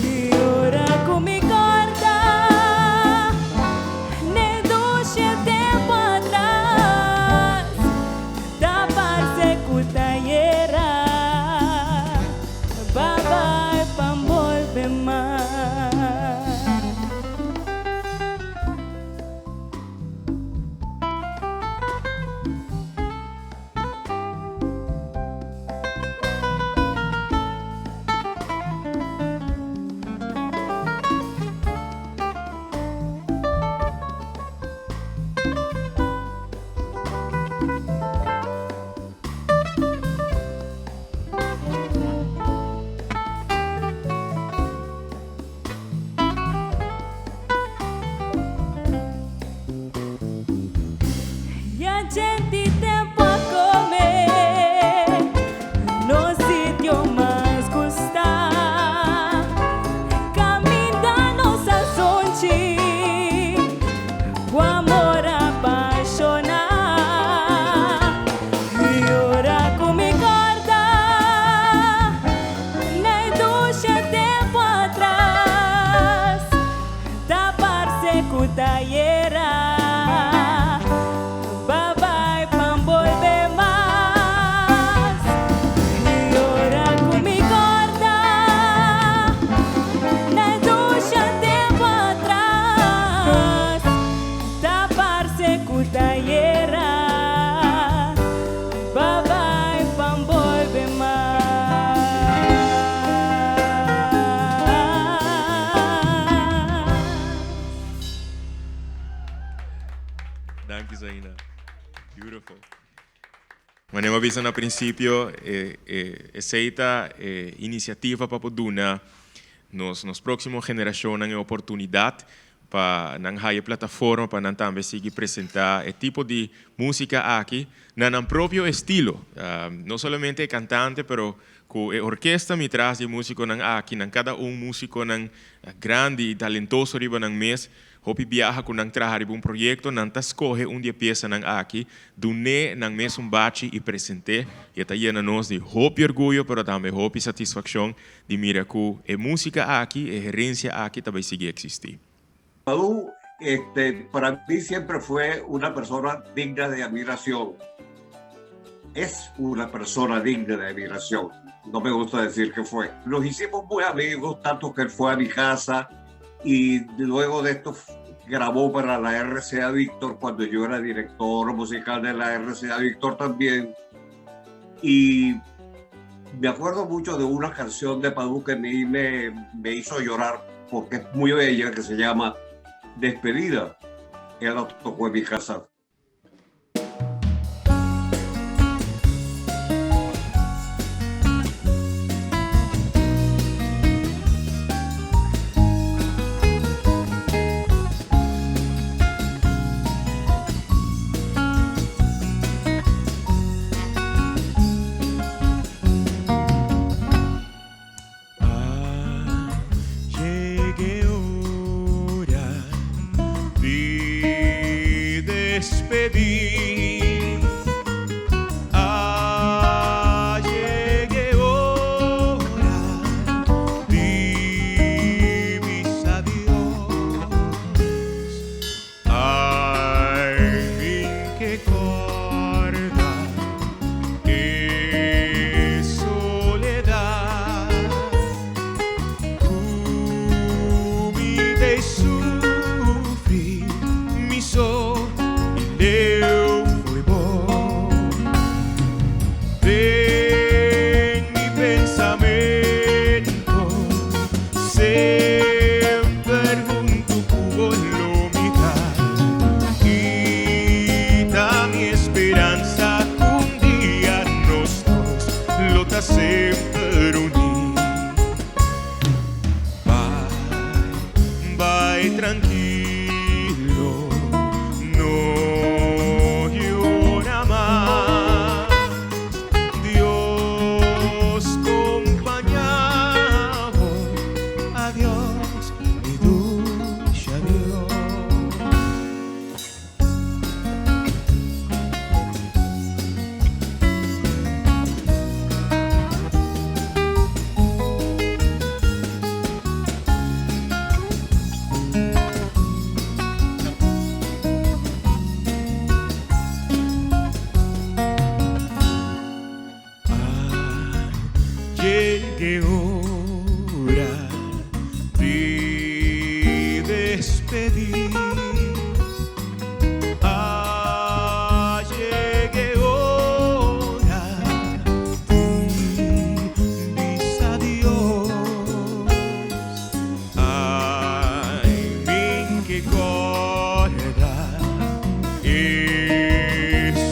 e ora comigo nem doce tempo atrás da parce cutaiera. Babai pambolve mais. E a gente tempo a comer no sítio mais gostar. Caminha nossa sonte com amor apaixonar e ora comigo nem doce tempo atrás da parce cutaiera. Babai pambolve mais e ora comigo nem doce tempo atrás da parce cutaiera. Babai pambolve mais. Thank you, Zaina. Beautiful. Como eu avisei no princípio, essa iniciativa para poder nos próximos gerações a oportunidade para não ter plataforma para também seguir apresentar esse tipo de música aqui no próprio estilo, não somente cantante, pero com a orquestra me traz de músico aqui, cada músico grande e talentoso riba ng mês. Hopi viaja com nang trabalhar um projeto, nang escolhe dia peça nang aqui, dune nang mesmo bate e presente, e tá aí na nós de hopi orgulho, pero também hopi satisfação de mira que a música aqui, a gerência aqui também sigue existir. Padu, para mí siempre fue una persona digna de admiración. Es una persona digna de admiración. No me gusta decir que fue. Nos hicimos muy amigos, tanto que él fue a mi casa y luego de esto grabó para la RCA Víctor cuando yo era director musical de la RCA Víctor también. Y me acuerdo mucho de una canción de Padu que a mí me hizo llorar porque es muy bella, que se llama Despedida. Él la tocó en mi casa. Llegué hora de pensamento sempre junto con l'umidad y da mi esperanza un día nos dos lota sempre unir. Vai tranquilo, no llora más. Dios acompañado, adiós, mi dulce adiós. Llegue hora de despedir. Llegue hora de dis adiós. Ay, min que corda y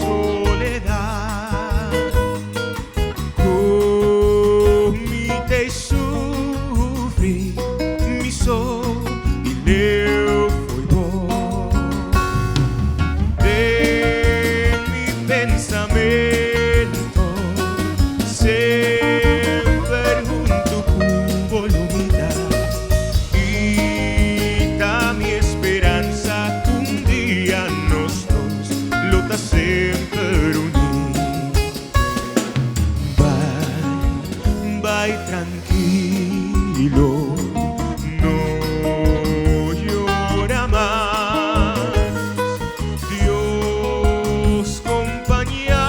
soledad. Te sofri, mi sol e leu foi bom. De mi pensamento sempre junto con voluntad y da mi esperanza un día nos dos lota sempre unir. Vai tranquilo, no llora más. Dios acompañado,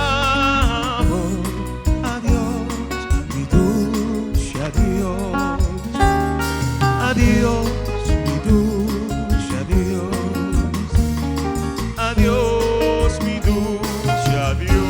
adiós, mi dulce adiós. Adiós, mi dulce adiós. Adiós, mi dulce adiós.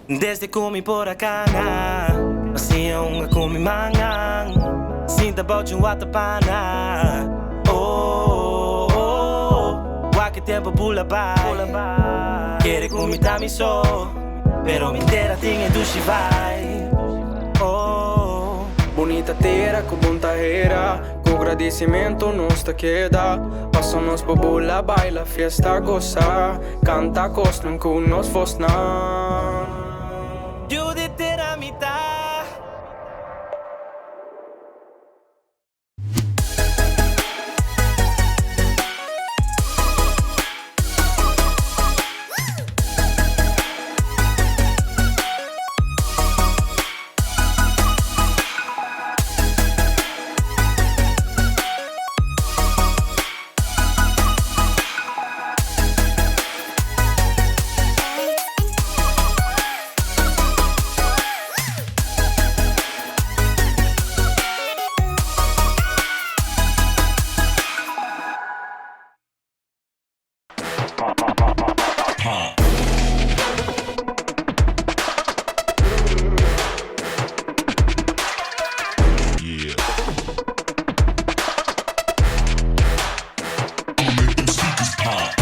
Desde comi por acá, assim unga comi mangang, sinta bote watapana. Oh, oh, que tempo pula vai. Quiere comi tami so, pero mi terra tinha dushi vai. Oh, bonita terra com bom terra, com agradecimento nos te queda. Passamos por bula, baila, fiesta, goza, canta, costum com nos fosna. You de terra mitad. Pop. Yeah. I'll make them speakers pop.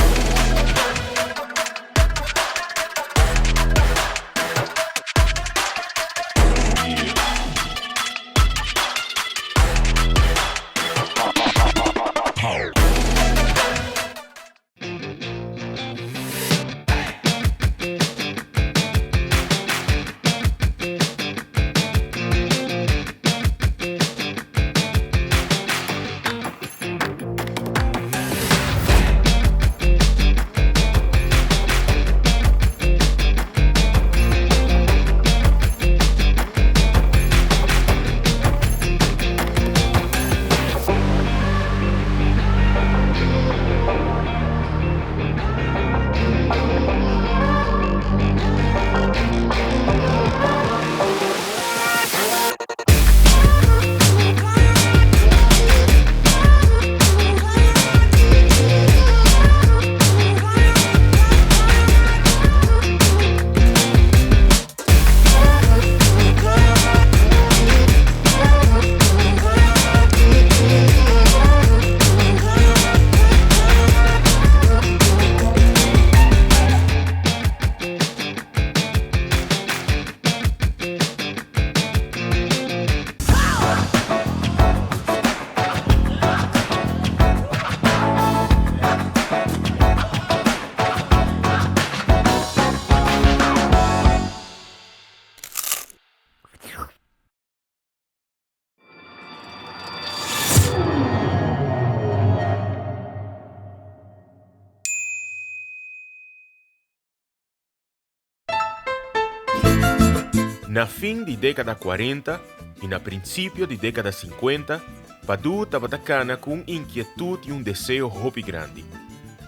Na fim de década 40 e na princípio de década 50, Padu estava atacando com inquietude e desejo hopi grande,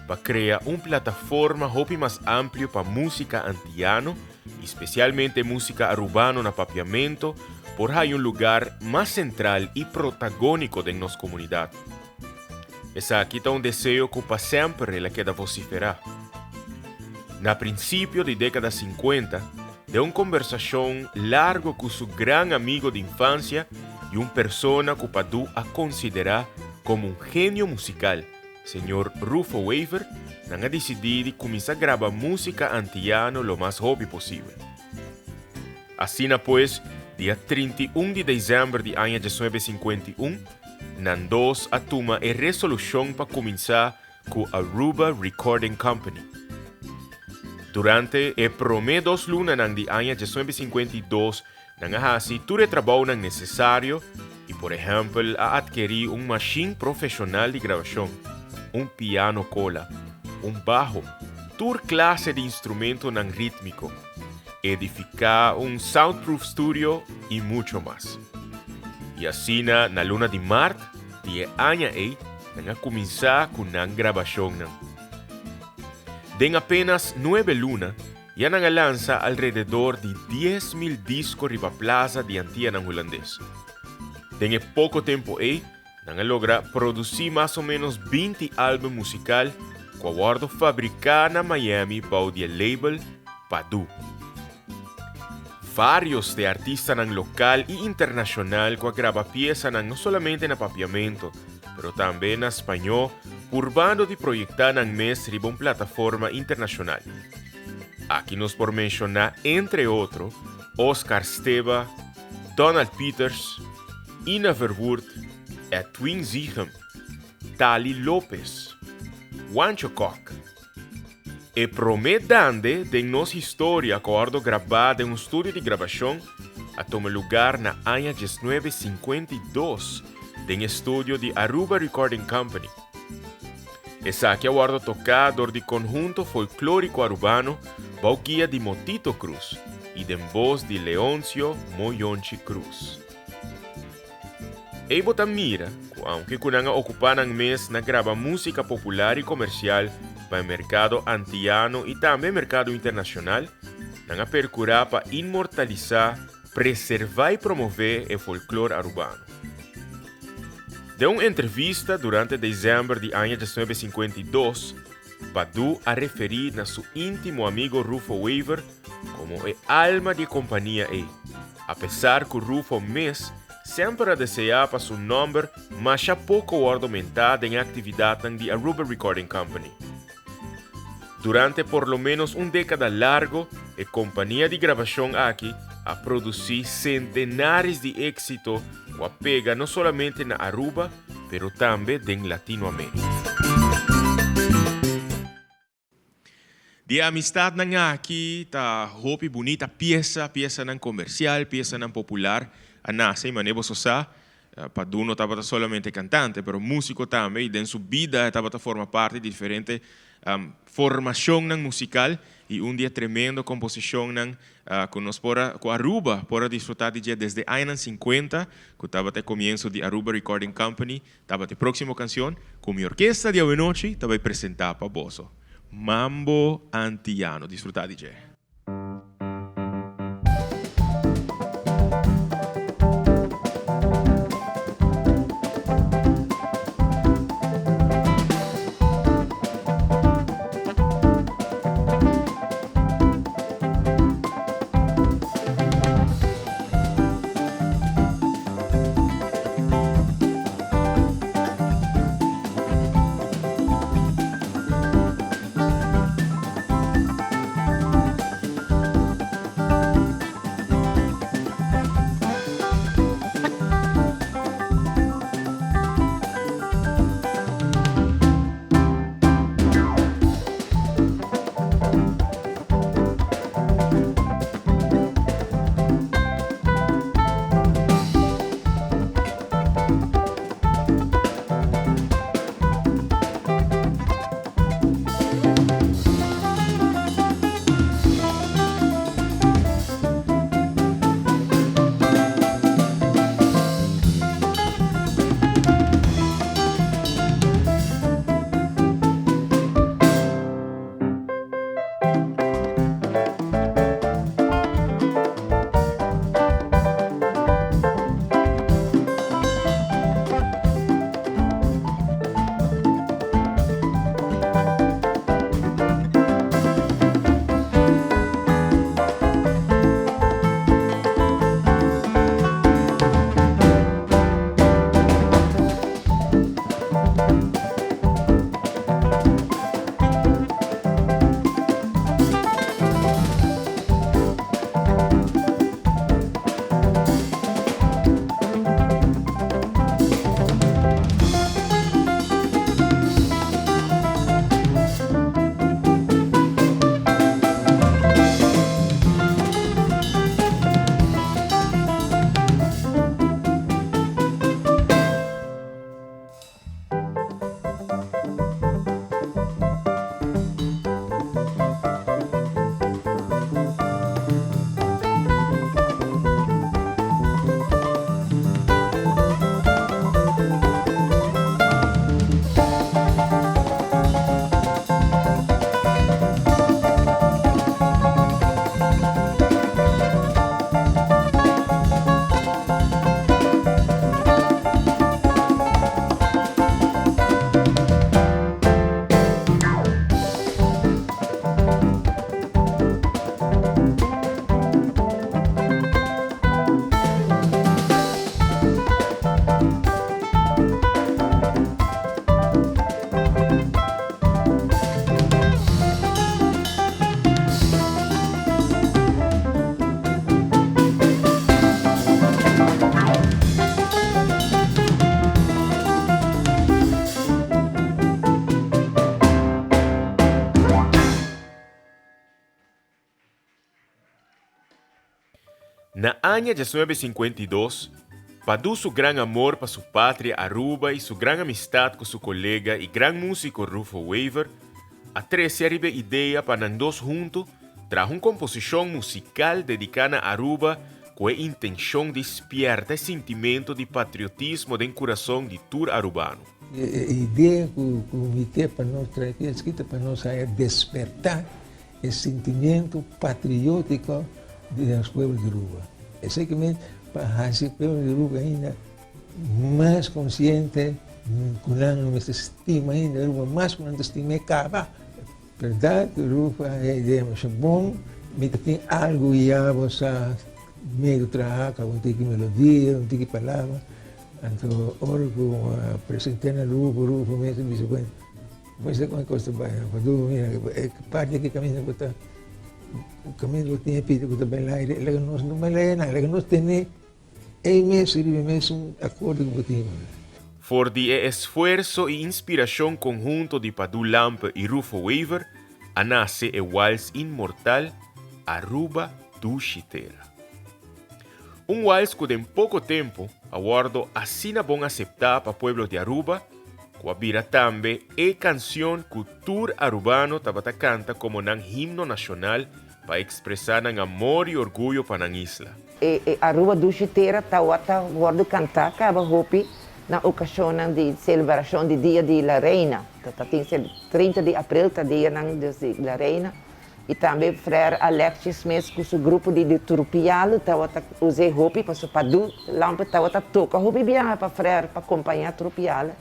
para criar uma plataforma hopi mais ampla para música antiano, especialmente música urbana na papiamento, por aí lugar mais central e protagônico de nossa comunidade. Essa aqui está desejo que para sempre ela queda vociferar. Na princípio de década 50, de uma conversação larga com seu grande amigo de infância e uma persona que Padu a considerar como gênio musical, Sr. Rufo Weaver, não ha decidido começar a gravar música antiano lo mais rápido possível. Assim, pues, dia 31 de dezembro de ano 1951, Nandos a toma a resolução para começar com a Aruba Recording Company. Durante e promé 2 lunas de ano 1952, não há todo o trabalho necessário e, por exemplo, a adquirir uma machine profissional de gravação, piano cola, bajo, toda classe de instrumento rítmico, edificar soundproof studio e muito mais. E assim, na luna de março, de ano aí, não começar com a gravação. En apenas 9 lunas, ya han lanza alrededor de 10.000 discos riba plaza de antiano holandés. En poco tiempo han logrado producir más o menos 20 álbumes musicales que han fabricado en Miami por el label Padu. Varios de artistas local e internacional que graban piezas no solamente en papiamento, pero también en español, urbano de proyectar en mes riba una plataforma internacional. Aquí nos por mencionar, entre otros, Oscar Steva, Donald Peters, Ina Verwoerd, Edwin Ziegem, Tali Lopez, Juancho Koch. E prometande de nossa história que eu gravada em estúdio de gravação a tomar lugar na ano 1952 em estúdio de Aruba Recording Company. Essa aqui eu tocado de conjunto folclórico arubano Bauquia de Motito Cruz e de voz de Leoncio Moyonchi Cruz. E botamira, aunque kunanga ocupan ang mes na grava música popular e comercial para o mercado antiano e também mercado internacional, nang percurar para imortalizar, preservar e promover o folclore arubano. De uma entrevista durante dezembro de ano 1952, Padu a referir a su íntimo amigo Rufo Weaver como el alma de compañía. A pesar que Rufo Miss sempre deseaba su nombre, mas já pouco ornamentado en actividad de Aruba Recording Company. Durante por lo menos una década largo, la compañía de grabación aquí ha producido centenares de éxitos que apega no solamente en Aruba, pero también en Latinoamérica. De amistad nang aqui ta hopi bonita pieza nang comercial, pieza nang popular, anase manebo sosa, Padu no estaba solamente cantante, pero músico también, y en su vida estaba forma parte de diferente formación nang musical y un día tremendo composición nang con Aruba para disfrutar de desde años 50, que estaba el comienzo de Aruba Recording Company, estaba la próxima canción con mi orquesta de hoy noche, estaba presentada para Bozo. Mambo Antillano. Disfrutar, DJ. Na año 1952, Padu su gran amor para su patria Aruba y su gran amistad con su colega y gran músico Rufo Weaver, a tres arriba idea para dos juntos trajo una composición musical dedicada a Aruba con intención de despierta el sentimiento de patriotismo del corazón de todo arubano. A ideia que o comitê para nós trazer aqui, escrita para nós, é despertar o sentimento patriótico dos povos de Aruba. Exatamente para fazer o povo de Aruba ainda mais consciente, com a estima ainda, mais com a estima, acabar verdade, Rufa é ideia muito bom, mas tem algo já você meio trabalho, não tem que melodia, não tem que palavra. Então, ora com apresentar na Rufa mesmo me diz, mas é uma coisa boa, Padu, mira, é parte que caminha com o caminho que tem pedido que também lá, ele não vai lá nada, ele não tem mesmo acordo com o time. For the esfuerzo e inspiración conjunto de Padu Lampe y Rufo Weaver, nace el vals inmortal Aruba do Chitera. Un vals que en poco tiempo aguardo así na bom aceptar para pueblos de Aruba, que vira también canción que tour arubano tabata canta como un himno nacional para expresar un amor y orgullo para la isla. Aruba do Chitera tawata guardo cantar acaba hopi na ocasião de celebração do Dia da Reina. Tem 30 de abril, tá dia da Reina. E também Frère Alexis mesmo com seu grupo de Trupial, tawata usei hopi para o Padu Lampe tawata toca hopi bem para Frère para acompanhar Trupial.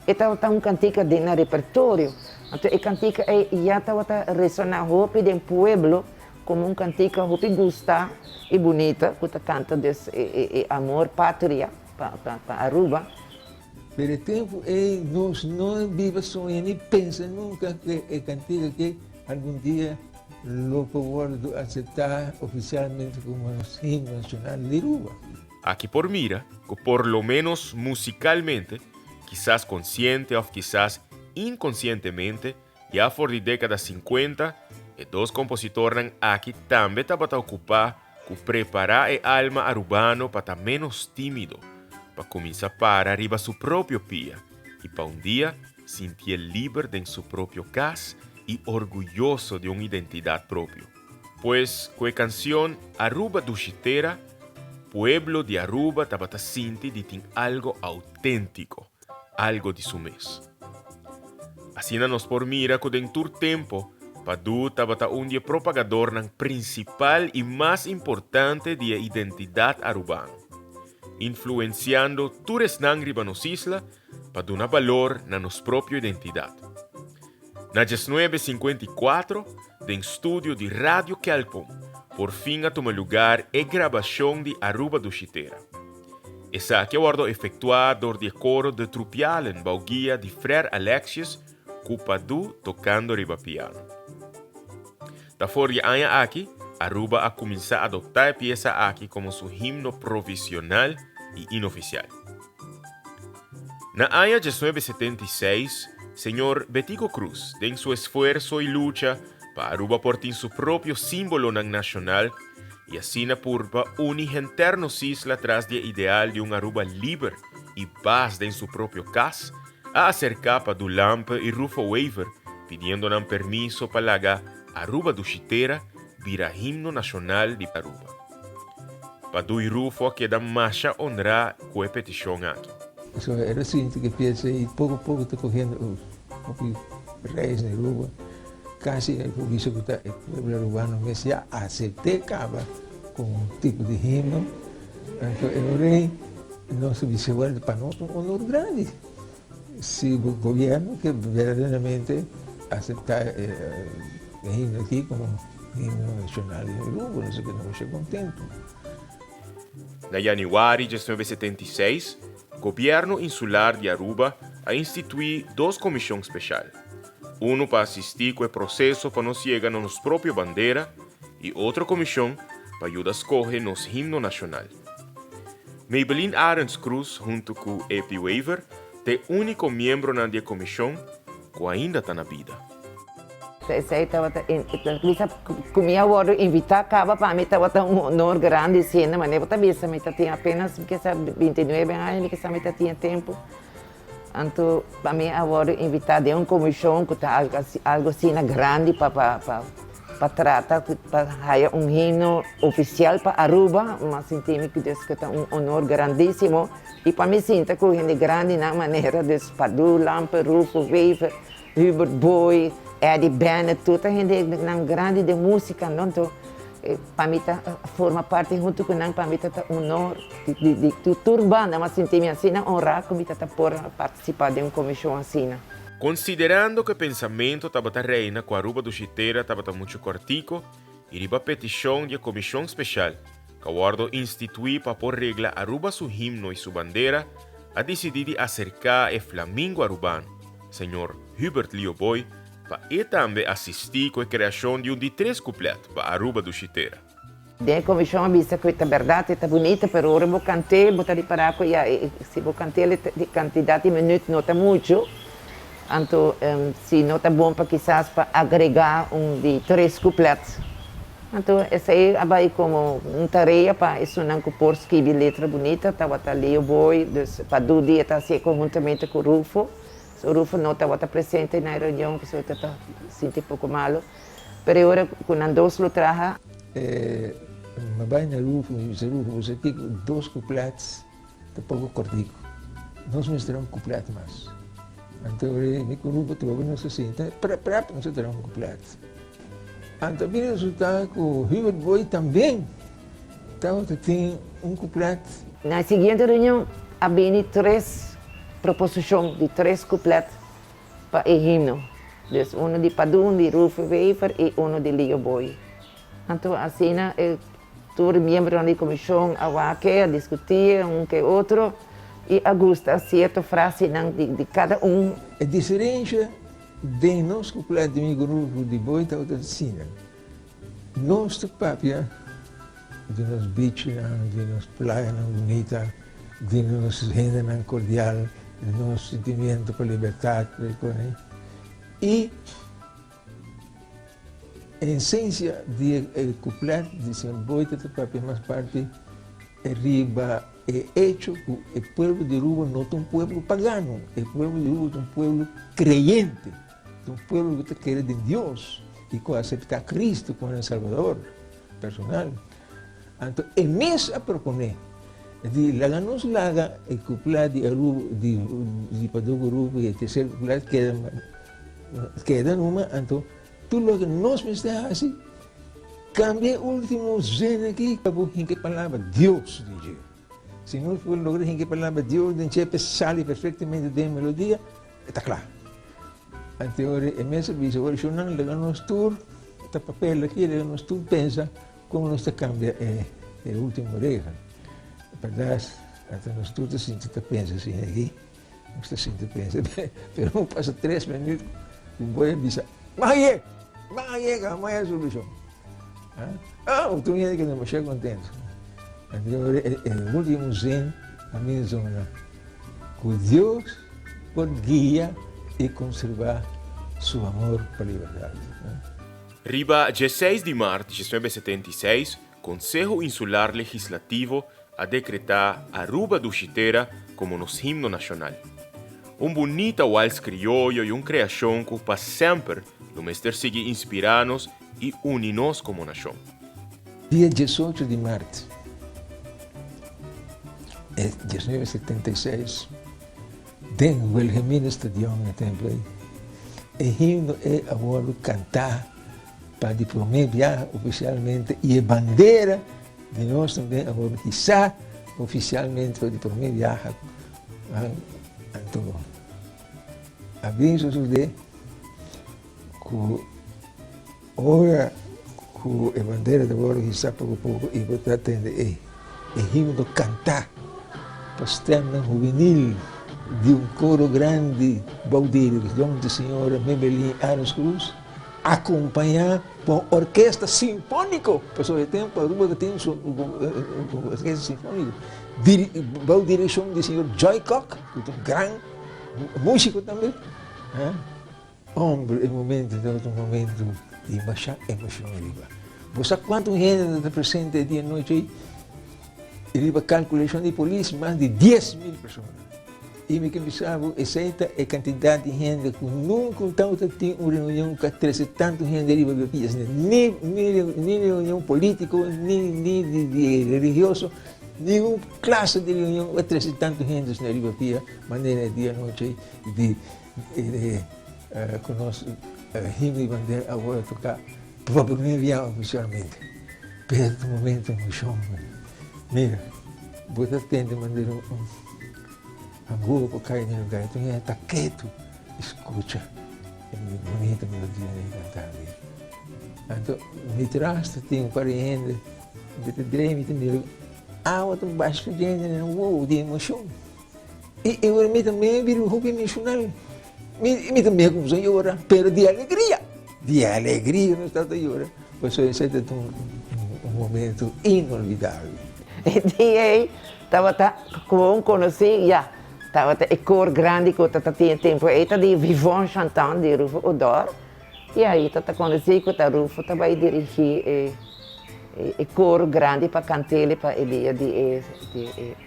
E tawata cantica de na repertório. Então a cantica já tawata ressonar hopi do pueblo como cantica hopi gusta e bonita, que canta desse amor pátria para Aruba. Pelo tempo, nós não vivemos sonhando nem pensamos nunca que é cantiga que algum dia lo podemos aceitar oficialmente como himno nacional de Aruba. Aquí por mira, que por lo menos musicalmente, quizás consciente o quizás inconscientemente, ya por la década 50, dos compositores aquí también estaban ocupados con preparar el alma arubano para estar menos tímido, para comenzar para arriba su propio pie y para un día sentir libre en su propio casa y orgulloso de una identidad propia. Pues con la canción Aruba do Chitera, pueblo de Aruba estaba sintiendo de algo auténtico, algo de su mes. Así nos por mira que en todo tiempo Padu estaba un día propagador principal y más importante de la identidad arubana, influenciando todos los ribanos isla para dar valor a nuestra propia identidad. En 1954, en estudio de Radio Kelpon, por fin tomó lugar la grabación de Aruba do Chitera. Esa que guardó efectuado de coro de Trupial en Bauguía de Frère Alexis, com Padu tocando riba piano. Da for de año aquí, Aruba ha comenzado a adoptar la pieza aquí como su himno provisional y inoficial. En el año 1976, señor Betico Cruz, en su esfuerzo y lucha para Aruba portar su propio símbolo nacional y así na purpa unir internos isla tras del ideal de un Aruba libre y paz en su propio casa, a acercar Padu Lampe y Rufo Weaver, pidiendo permiso para la Aruba do Chitera vira himno nacional de Aruba. Padu y Rufo quedan más honrar con la petición aquí. Eso era assim que pensa e pouco a pouco está correndo os reis na Aruba. Casi por isso que o povo arubano mesmo já aceitava com um tipo de himno. Então, o rei, nosso vice-guarda, para nós um honor grande. Se o governo que verdadeiramente aceitar o himno aqui como himno nacional de Aruba, nós ficamos contentos. En januari de 1976, el gobierno insular de Aruba ha instituido dos comisiones especiales. Uno para asistir con el proceso para nos llegar a nuestra propia bandera y otra comisión para ayudar a escoger nuestro himno nacional. Maybelline Arends Cruz, junto con Epi Weaver, es el único miembro de la comisión que ainda está en la vida. Comia agora invitar acaba para mim estava um honor grande cena, mas eu também tinha apenas 29 anos, que também tinha tempo. Então, para mim agora invitar de uma comissão que está algo assim grande para tratar, para fazer um hino oficial para Aruba, mas senti-me que é um honor grandíssimo e para mim sinto que é grande na maneira de Padu Lampe, Rufo Weaver, Hubert Boy, Eddie Bennett, toda a gente grande de música, não? Então, para mim forma parte junto com nós, para mim é um honor de turbana, mas senti-me assim honrado que eu por participar de uma comissão assim. Considerando que o pensamento estava reina com a Aruba do Chiteira estava muito cortico, e riba petição de comissão especial, que aguardo instituir para pôr regla Aruba su himno e su bandeira, a decidir acercar o flamingo arubano, senhor Hubert Lioboy, para e também assistir com a criação de de 3 cupletos para Aruba do Chiteira. A comissão avisa que é verdade, é bonita, mas agora vou cantar, vou reparar que se vou cantar a quantidade de minutos não está muito. Então, se não está bom para quizás para agregar de 3 cupletos. Então, essa aí vai como uma tarefa para isso não por escrever letra bonita, estava ali o boi, para do dia está assim conjuntamente com o Rufo. O Rufo não estava presente na reunião, porque ele está sentindo um pouco malo. Mas agora, quando nós lo traja, mas vai na Rufo, você tem 2 cupletos, está pouco cortico. Nós misturamos cupleto mais. Então, mi grupo trovou não se sente, para não se terá completo. Então, o resultado que o Hubert Boy também tem completo. Na seguinte reunião, havia 3 proposições de 3 completos para o himno. Então, de Padu, de Rufo Weber e de Leo Boy. Então, assim, todos os membros da comissão a discutir que outro. E ajusta certa frase de cada A diferença de nosso completo de grupo de boi está assim. Nosso papel de nos beaches, de nos praias bonitas, de nos gente cordial, de nosso sentimento por liberdade. E a essência do completo de ser boi está papel mais parte arriba. É hecho que o povo de Aruba não é um povo pagano, o povo de Aruba é um povo creyente, um povo que quer de Deus e que aceita Cristo como Salvador personal. Então, é mesmo a proponer de nos laga o cuplado de Aruba, de Padugo Aruba e o terceiro cuplado queda numa, então, tudo o que nós pensamos assim, cambia o último zen aqui, em que palavra Deus diz. Se não for lograr em que palavra Deus, a gente sale perfeitamente da melodia, está claro. Então, é mesmo isso. Agora, se não legal nos tour, está papel aqui, legal nos tour, pensa como nós cambia a última regra. Verdade? Então, nos tour, assim, você pensa assim, aqui, você assim, pensa. Mas não passa 3 minutos, o boi diz, vai, amanhã é a solução. O tu que não chega contente. O último zen, a minha zona, que Deus pode guiar e conservar seu amor para a liberdade. Riba 16 de março de 1976, Conselho Insular Legislativo a decretar Aruba do Chiteira como nosso himno nacional. Bonita vals criollo e criação que para sempre no mestre sigue inspirar-nos e unir-nos como nação. Dia 18 de março. 1976, dentro do Wilhelmina Stadion, no templo aí, o himno é agora cantar para o primeiro viagem oficialmente e a bandeira de nós também agora hissar oficialmente para o primeiro viagem. Então, aviso de que agora que a bandeira de agora hissar pouco a pouco e botar atender o himno cantar externa juvenil de coro grande, Baudeiro, de Senhora Mebelin Aros Cruz, acompanhar com orquestra sinfônica, pessoal, tem para Aruba que tem orquestra sinfônica, direção do Senhor Joy Cock, que é um grande músico também. Homem, é um momento de baixar emoção. Você sabe quanto gente está presente dia e noite aí? Ele vai calculação de polícia, mais de 10.000 pessoas. E me pensava, essa é a quantidade de gente que nunca tem uma reunião que traz tanto gente ali, nem reunião política, nem de religioso, nenhuma classe de reunião que traz tanto gente na Ribapia, maneira dia e noite, com nosso himno e bandeira agora tocar, para o primeiro viagem oficialmente. Pero no momento no chão, mira, você tem de mandar um grupo para cair no lugar, então está quieto, escucha, es muy bonita melodía de cantar. Entonces, mi trasto tiene pariente, de dreme também, outro baixo de wow, de emoção. E eu também viro roupa emocional. Me também como se llora, pero de alegria não está a llorar. Pues ese es un momento inolvidable. E aí, como conheci, já, estava o cor grande que eu tinha tempo, aí de Vivant Chantant de Rufo Odor, e aí eu conheci que o Rufo estava a dirigir o cor grande para cantar para o dia de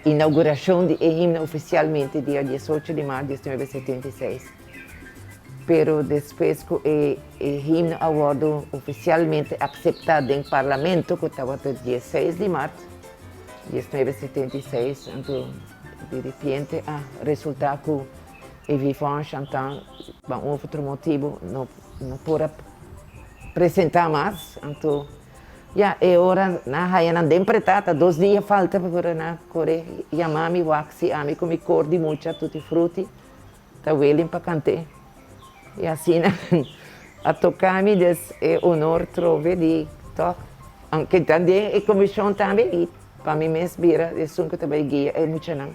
inauguração do himno oficialmente, dia 18 de março de 1976. Pero después que el himno award oficialmente aceptado en el Parlamento, que estaba el 16 de marzo de 1976, entonces de repente resulta que el Vivant Chantant, por otro motivo, no puede presentar más. Entonces, ya, ahora ya no interpretada, 2 días falta para llamar-me, waxi, a mí con mi cordi mucha, tutti frutti, está willing para cantar. E assim, a tocar-me é honor trove de toque. Aunque também a comissão também, para mim mesmo, vira, é som que também guia, é muito não.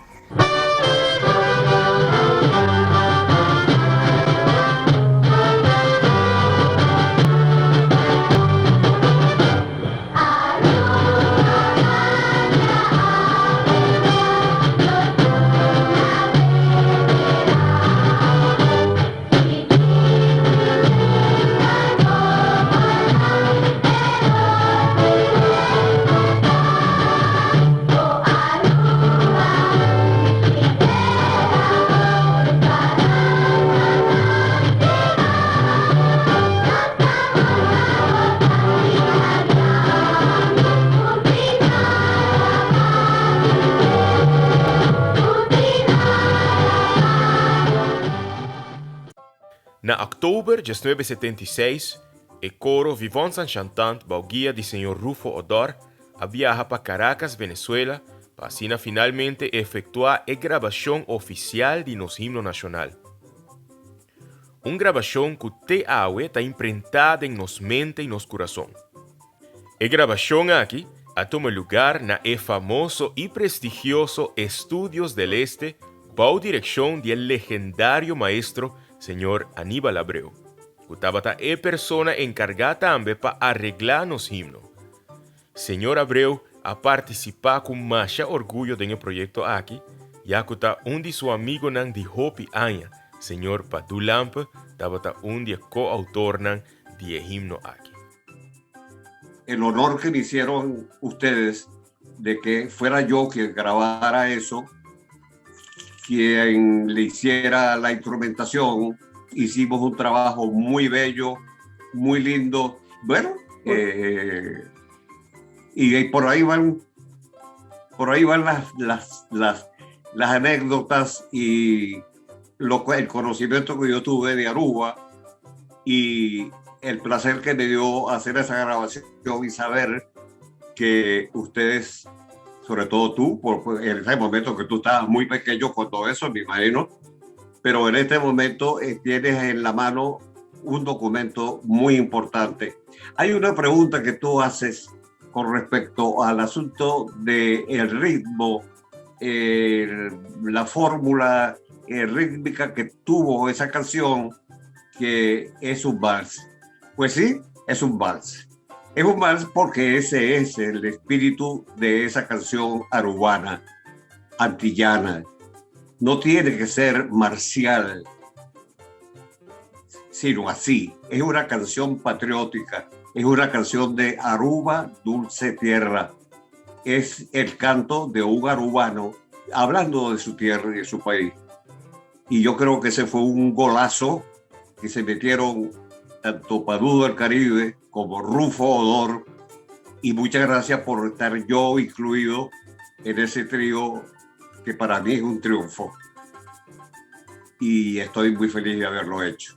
Na oktober de 1976, o coro Vivant Chantant, bajo guia de Sr. Rufo Odor, viaja para Caracas, Venezuela, para así finalmente efectuar a grabación oficial de nos himno nacional. Una grabación que te awe está imprentada en nos mente y nos corazón. A grabación aquí toma lugar na el famoso y prestigioso Estudios del Este, bajo dirección del legendario maestro Señor Aníbal Abreu, que estaba a persona encargada también para arreglar nos himnos. Señor Abreu a participar con más orgullo en el proyecto aquí, ya que está un de su amigo nan de Hopi Aña, Señor Padu Lampe, estaba un de coautor nan de himno aquí. El honor que me hicieron ustedes de que fuera yo quien grabara eso, quien le hiciera la instrumentación, hicimos un trabajo muy bello, muy lindo. Bueno, y por ahí van las anécdotas y el conocimiento que yo tuve de Aruba y el placer que me dio hacer esa grabación y saber que ustedes, sobre todo tú, en ese momento que tú estabas muy pequeño con todo eso, me imagino, pero en este momento tienes en la mano un documento muy importante. Hay una pregunta que tú haces con respecto al asunto del ritmo, la fórmula rítmica que tuvo esa canción, que es un vals. Pues sí, es un vals. Es un vals porque ese es el espíritu de esa canción arubana, antillana. No tiene que ser marcial, sino así. Es una canción patriótica, es una canción de Aruba, dulce tierra. Es el canto de un arubano hablando de su tierra y de su país. Y yo creo que ese fue un golazo que se metieron tanto Padú del Caribe como Rufo Odor, y muchas gracias por estar yo incluido en ese trío que para mí es un triunfo y estoy muy feliz de haberlo hecho.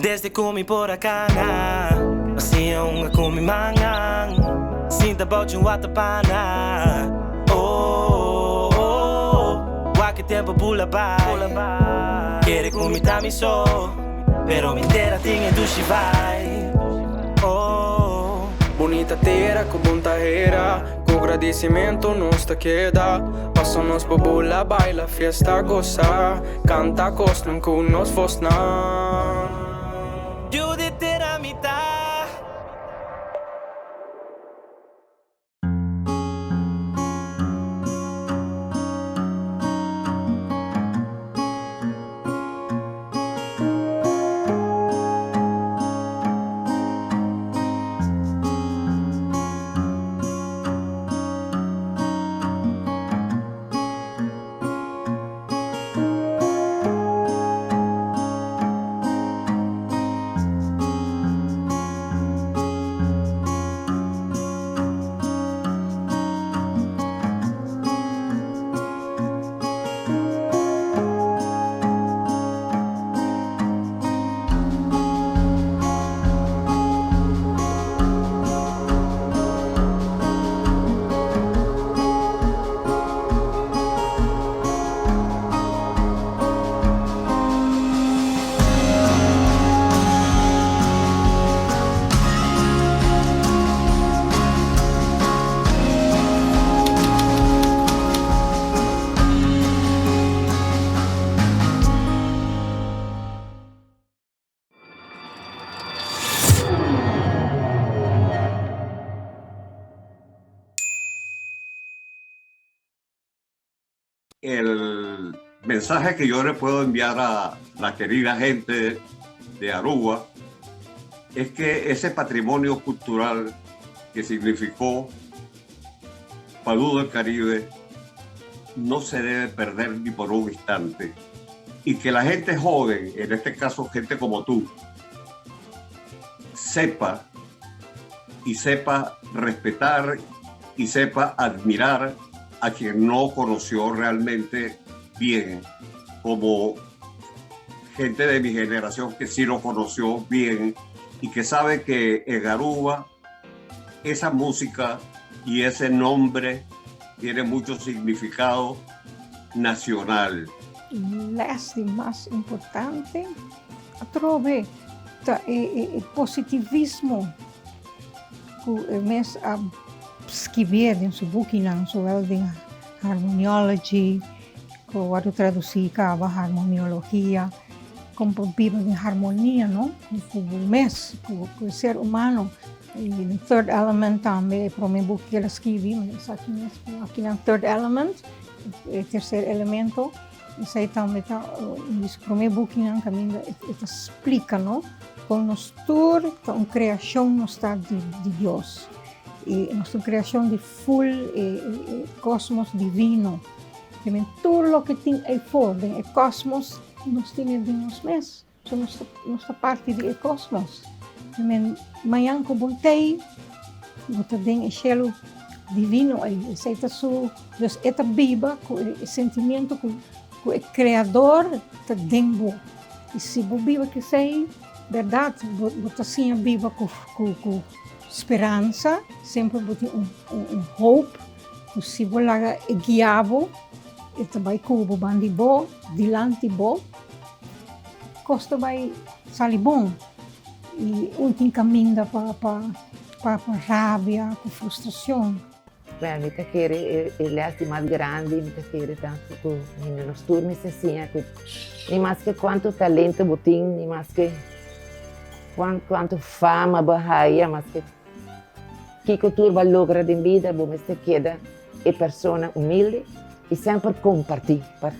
Desde comi por acá, assim é uma comi mangang. Sinta bote watapana. Oh, oh, oh. Wa que tempo pula vai. Quere comi tami so, pero me inteira tinha do vai. Oh, bonita terra com bom terra, com agradecimento nos te queda. Passamos por bula, baila, fiesta, gozar, canta costum com nos fosna. Judith era mitad. El mensaje que yo le puedo enviar a la querida gente de Aruba es que ese patrimonio cultural que significó Padú del Caribe no se debe perder ni por un instante, y que la gente joven, en este caso gente como tú, sepa respetar y sepa admirar a quien no conoció realmente bien, como gente de mi generación que sí lo conoció bien y que sabe que en Aruba esa música y ese nombre tiene mucho significado nacional. Last, más importante, trove el positivismo que mes a escrever em seu boekinaam, zowel de harmoniology, como traduzir a harmoniologia, como vive de harmonia, não? Com o mês, com o ser humano. E o third element também, para o meu book que ela escreveu, mas aqui no third element, o terceiro elemento, isso aí também está, para o meu book também explica, não? Com nós tudo, com criação no estado de Deus. E nossa criação de full cosmos divino. Também tudo o que tem aí fora, o cosmos, nós temos de nós mesmos. Somos nossa parte do cosmos. Também, amanhã que eu voltei, eu tenho o cielo divino aí. Então, é viva com o sentimento que o Criador está dentro. E se você vive que sei, verdade, você está viva com esperança, sempre tem hope, que se você é guiado, e também com o bandido, dilante bo, costa vai sair bom. E tem caminho para rabia, para frustração. Beh, mi querer le asti más grandi, mi querer tanto con los turnos assim, que ni mais que quanto talento botin, ni mais que quanto fama barraia, mas que turba logra de vida, bom, este queda é pessoa humilde e sempre compartilhar, para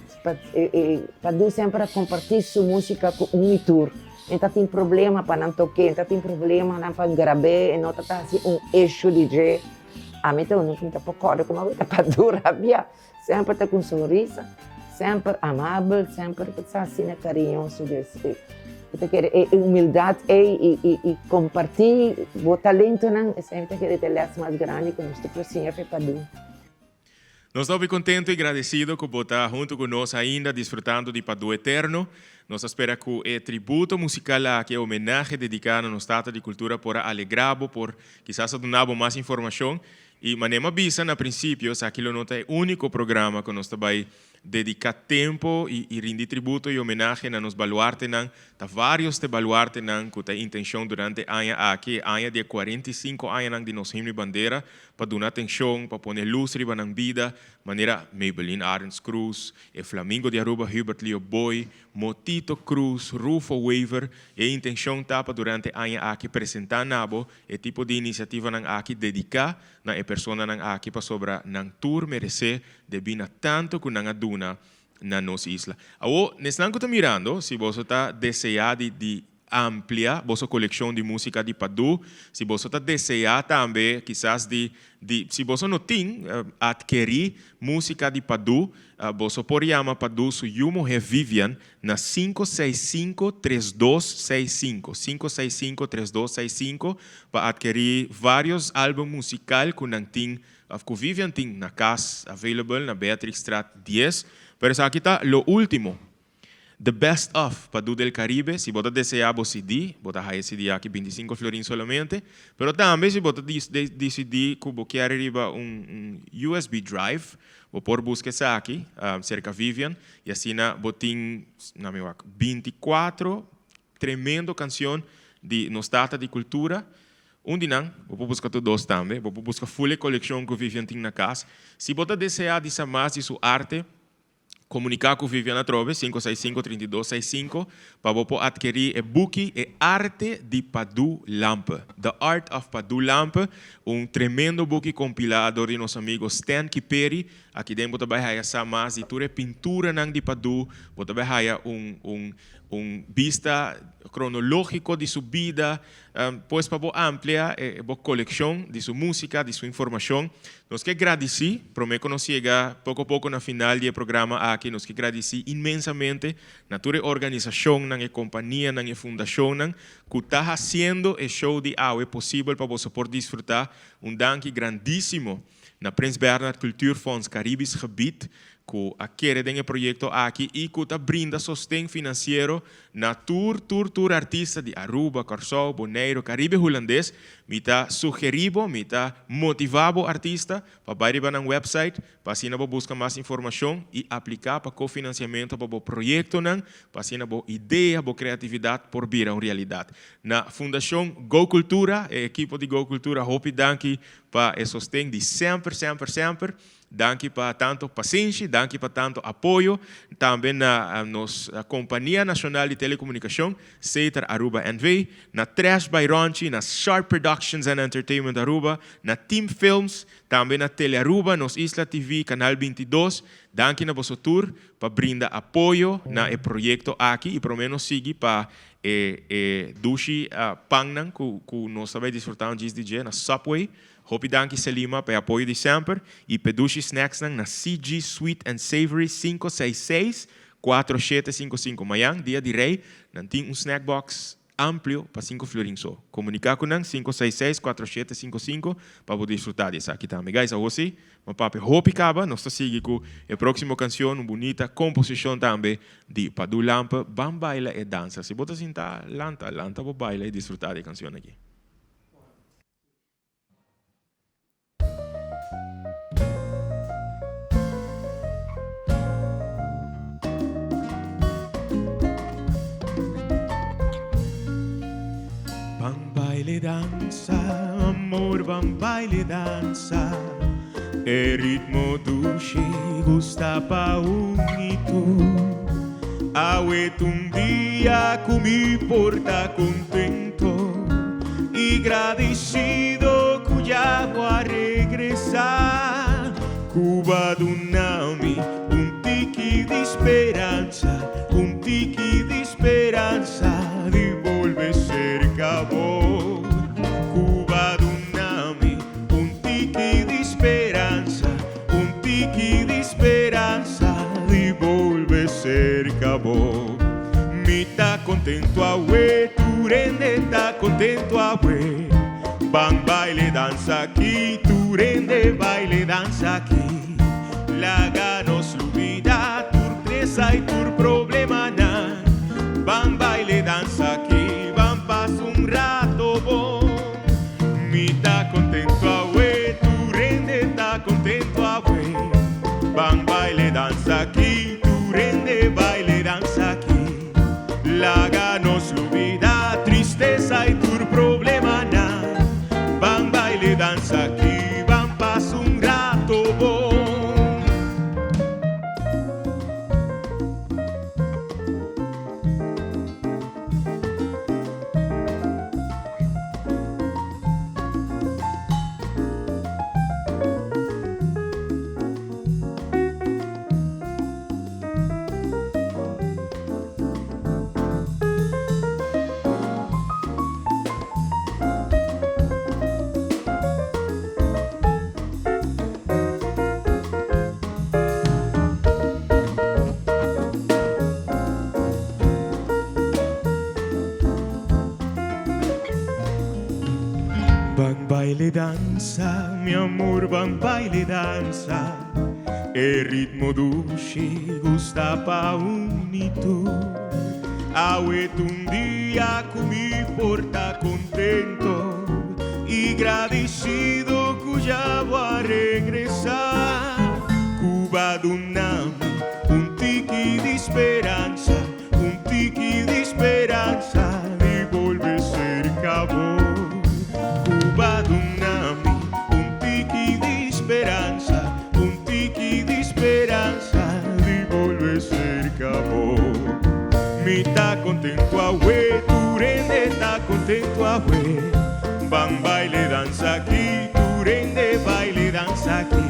sempre compartilhar sua música com um tour. Então tem problema para não tocar, então tem problema para gravar, e não está assim eixo DJ. A mim não está por cor, como está para durar, sempre está com sorriso, sempre amável, sempre está assim carinhoso. É humildade e compartilhar o talento, não, sempre querer ter as mais grandes como este processo para du. Nós estamos contentos e agradecidos por estar junto conosco ainda, desfrutando de Padu Eterno. Nós esperamos que o tributo musical aqui, a homenagem dedicada ao Estado de Cultura, por alegrabo, por quizás dar mais informação. E manema bisa, na princípio, aquilo não é o único programa que nós estamos dedicar tempo e rendir tributo e homenagem a nos baluarte, tá vários te baluarte que tem intenção durante aqui, ano de 45 anos de nosso himno e bandeira, para dar atenção, para pôr luz riba na vida, maneira Maybelline Arends Cruz, e Flamingo de Aruba, Hubert Leo Boy, Motito Cruz, Rufo Waver, e intenção tá para durante ano aqui apresentar nabo, e tipo de iniciativa nang aqui dedicar na persona nang aqui para sobra nang tour merecer de bina tanto que nang aduna na nossa isla. Agora, nesse que está mirando, se você está desejando de ampliar vossa coleção de música de Padu, se você está desejando também, quizás se você não tem adquirir música de Padu, você pode chamar Padu su Yumo Vivian na 565-3265, 565-3265, para adquirir vários álbuns musicais que não tem, que Vivian tem na casa, available na Beatrix Strat 10. Pero aqui está o último, The Best Of, Padu del Caribe. Se você desejar o CD, você vai CD aqui 25 florins solamente. Pero também, se você decidir que você quer USB drive, você pode buscar isso aqui, cerca Vivian, e assim você tem 24 tremendo canções de nostalgia de cultura. Não, vou buscar todos também, vou buscar full coleção que Vivian tem na casa. Se você desejar dizer mais de sua arte, comunicar com Viviana Trove, 565-3265, para você adquirir o book e Arte de Padu Lampe. The Art of Padu Lampe, tremendo book compilado de nosso amigo Stan Kiperi. Aqui dentro você vai ver mais de toda pintura de Padu, você vai ver vista cronológico de sua vida, pois para ampliar a coleção de sua música, de sua informação. Nós que agradecer, prometo nos chegar pouco a pouco na final do programa aqui, nós que agradecer imensamente na toda a organização, na companhia, na fundação, que está fazendo o show de AUE possível para você poder desfrutar. Dank grandíssimo na Prins Bernhard Cultuurfonds Caribes Gebied, que adquire o projeto aqui e que brinda sostém financeiro na tour artista de Aruba, Curaçao, Bonaire, Caribe holandês. Me está sugerido, me está motivado artista para ir para o website, para assim buscar mais informação e aplicar para cofinanciamento para o projeto, para assim a ideia, a criatividade por vir a uma realidade. Na Fundação Go Cultura, a equipe de Go Cultura, hope danke para o sostém de sempre. Danke para tanto paciência, danke para tanto apoio. Também na nossa Companhia Nacional de Telecomunicação, CETAR Aruba NV, na Trash by Ronchi, na Sharp Productions and Entertainment Aruba, na Team Films, também na Tele Aruba, nos Isla TV, Canal 22. Danke na vosso tour para brindar apoio na projeto aqui e pelo menos seguir para dushi pangnan que nós também desfrutamos de DJ na Subway. Hope danke Selima para apoio de sempre e pedushi snacks na CG Sweet and Savory 566-4755. Mayang, dia de rei, tem snack box amplo para 5 florins. Comunicar com 566-4755 para poder desfrutar disso aqui também. Guys, a você, meu papo, hope acaba, nós seguimos com a próxima canção, uma bonita composição também de Padu Lampe, Bam Baila e Dança. Se você sentar, lanta, vou bailar e desfrutar da canção aqui. Baile danza, amor, van baile danza. El ritmo dulce gusta pa unito. Agueto un día que me porta contento y agradecido que ya voy a regresar. Cuba donami un tiki de esperanza, un tiki de esperanza de volver cerca a vos. Cuba donami un tiki de esperanza, un tiki de esperanza de volver cerca a vos. Mi ta contento abue, tu rende ta contento abue. Van baile danza aquí, tu rende baile danza aquí. láganos vida, turpresa y tur problema na. Van baile danza aquí, van paso un rato bon. Mi ta contento awe, tu rende ta contento awe. Van baile danza aquí, tu rende baile danza aquí. Láganos vida, tristeza y tur problema na. Van baile danza aquí, van paso un rato bon. Van baile danza, mi amor, van baile danza. El ritmo dulce gusta pa unito. Ahueto un día con mi porta contento y agradecido cuya voy a regresar. Cuba Dunami, un tiki de esperanza, un tiki de esperanza de volver cerca vos. Cuba Dunami, un tiki de esperanza, un tiki de esperanza de volver cerca vos. Mi ta contento awe, tu rende ta contento awe. Van baile danza aquí, tu rende baile danza aquí.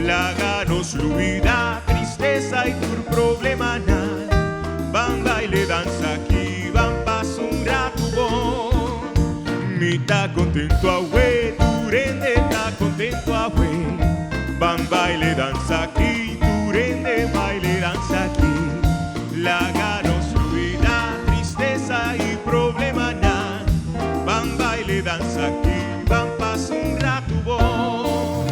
Láganos vida, tristeza y tu problema na. Van baile danza aquí, van paso un rato bon. Mi ta contento awe, tu rende ta contento awe. Van baile danza aquí, tu rende baile danza aquí. Láganos vida, tristeza y problema na. Van baile danza aquí, van paso un rato bon.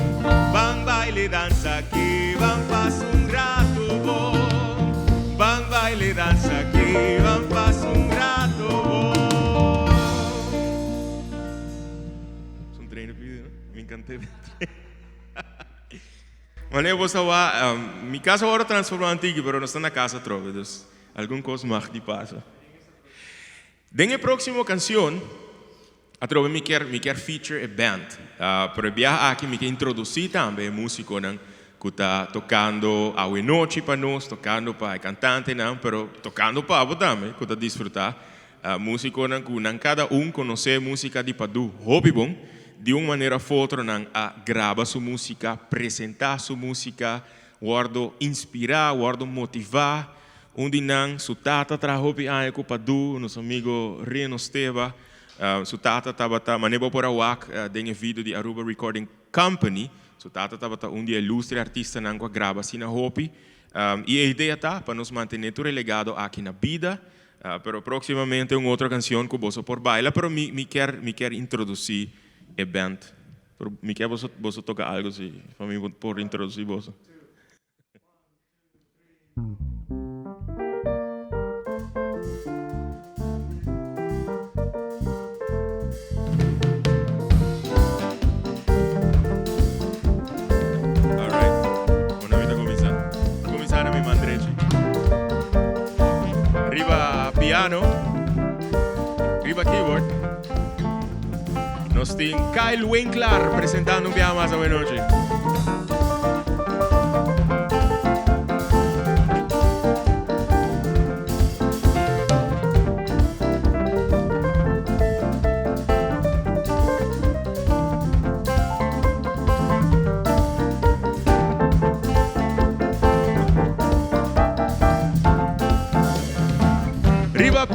Van baile danza aquí, van paso un rato bon. Van baile danza aquí, van paso un rato bon. Es un tren de video, me encanté. Wanneer was dat waar? Mijn casa wordt transformado antigo, pero no está na casa trove, dus alguma coisa mag die passa. Den a próxima canção, a trove me quer feature a band. Pero viaja aqui me quer introduzir também músico não, que está tocando a noite para nós, tocando para o cantante não, pero tocando para o também, que está disfrutar. Músico não, que não cada conhece música de Padu, hobby bom. De uma maneira ou outra, a gravar sua música, apresentar sua música, guardo inspirar, guardo motivar. Onde não, sua tata trabalha aí com o Padu, nosso amigo Reno Esteva, sua tata estava manebo por awak, tem vídeo de Aruba Recording Company, sua tata estava dia ilustre artista não com grava assim na hobby, e a ideia tá para nos manter todo legado aqui na vida, pero proximamente uma outra canção que você por baila, pero me quer introduzir a band. Me quer você tocar algo assim, para mim por introduzir você. Piano, arriba keyboard. Nós tem Kyle Winkler apresentando um piano mais ou menos hoje.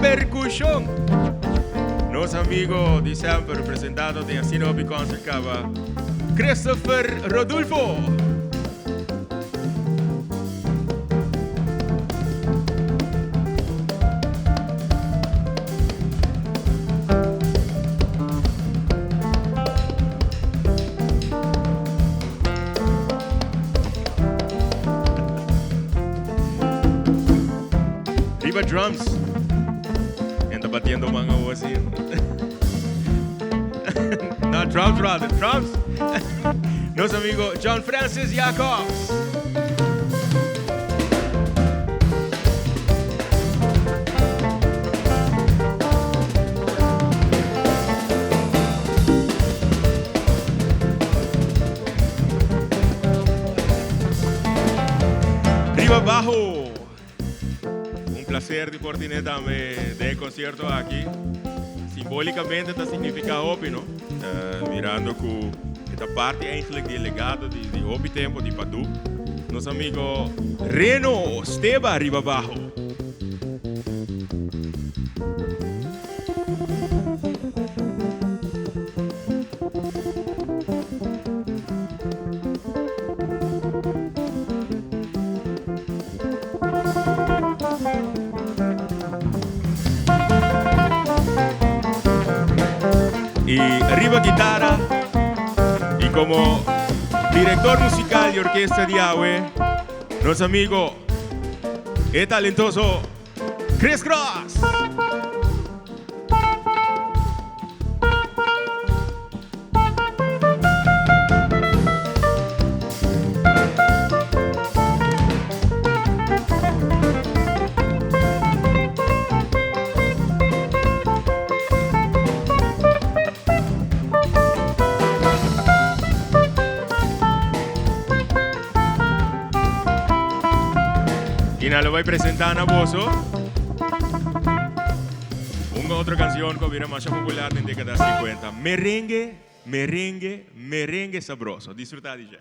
Percusión. Nos amigos de sempre representado de Asino Hobby Concert Cava, Christopher Rodolfo. arriba drums. Está batiendo manga o así. No, drums rather, drums. Nuestro amigo John Francis Jacobs. Arriba abajo. Un placer de oportunidade de concierto aqui. Simbólicamente está significa Hopi, não? Mirando que esta parte eigenlijk de legado de Hopi Tempo de Padu. Nosso amigo Reno Esteba arriba abajo. Y arriba guitarra y como director musical de orquesta de Yahweh, nuestro amigo y talentoso Chris Cross. Y nada, lo voy a presentar a vos. Una otra canción que hubiera más popular en la década de 50. Merengue, merengue, merengue sabroso. Disfruta, DJ.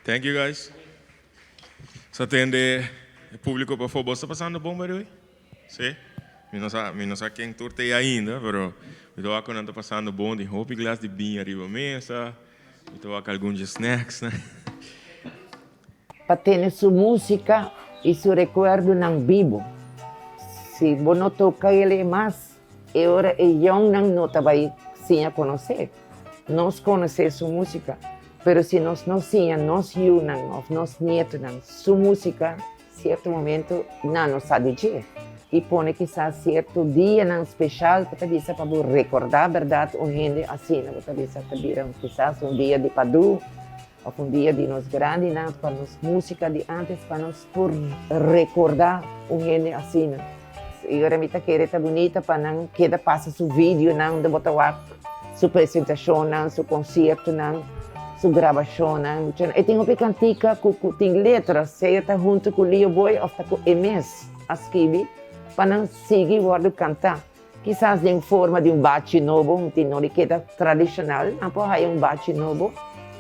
Thank you, guys. Se atende o público, por favor. Está passando bom, by the way? Sim? Eu não sei quem turte ainda, mas eu estou está passando bom. De roupa e glass de vinho arriba a mesa. Eu estou com alguns snacks, né? Para ter sua música e seu recuerdo não vivo. se você não toca ele mais, agora não vai sim conhecer. Nós conhecemos sua música, mas se nós não sim, nós ou nós netos, sua música, certo momento, não sabe dizer. E põe quizás certo dia especial para recordar a verdade, ou gente assim, quizás dia de Padu, ou dia de nós grandes, para nós música de antes, para nós por recordar o gente assim. E agora me está querendo bonita para não queda passa seu vídeo, não de botar sua apresentação, seu concerto, sua gravação. Eu tenho uma cantica que tem letras, seja junto com o Leo Boy ou com o MS, a escrever, para não seguir o cantar. Quizás em forma de bate novo, não queda tradicional, não pode haver bate novo,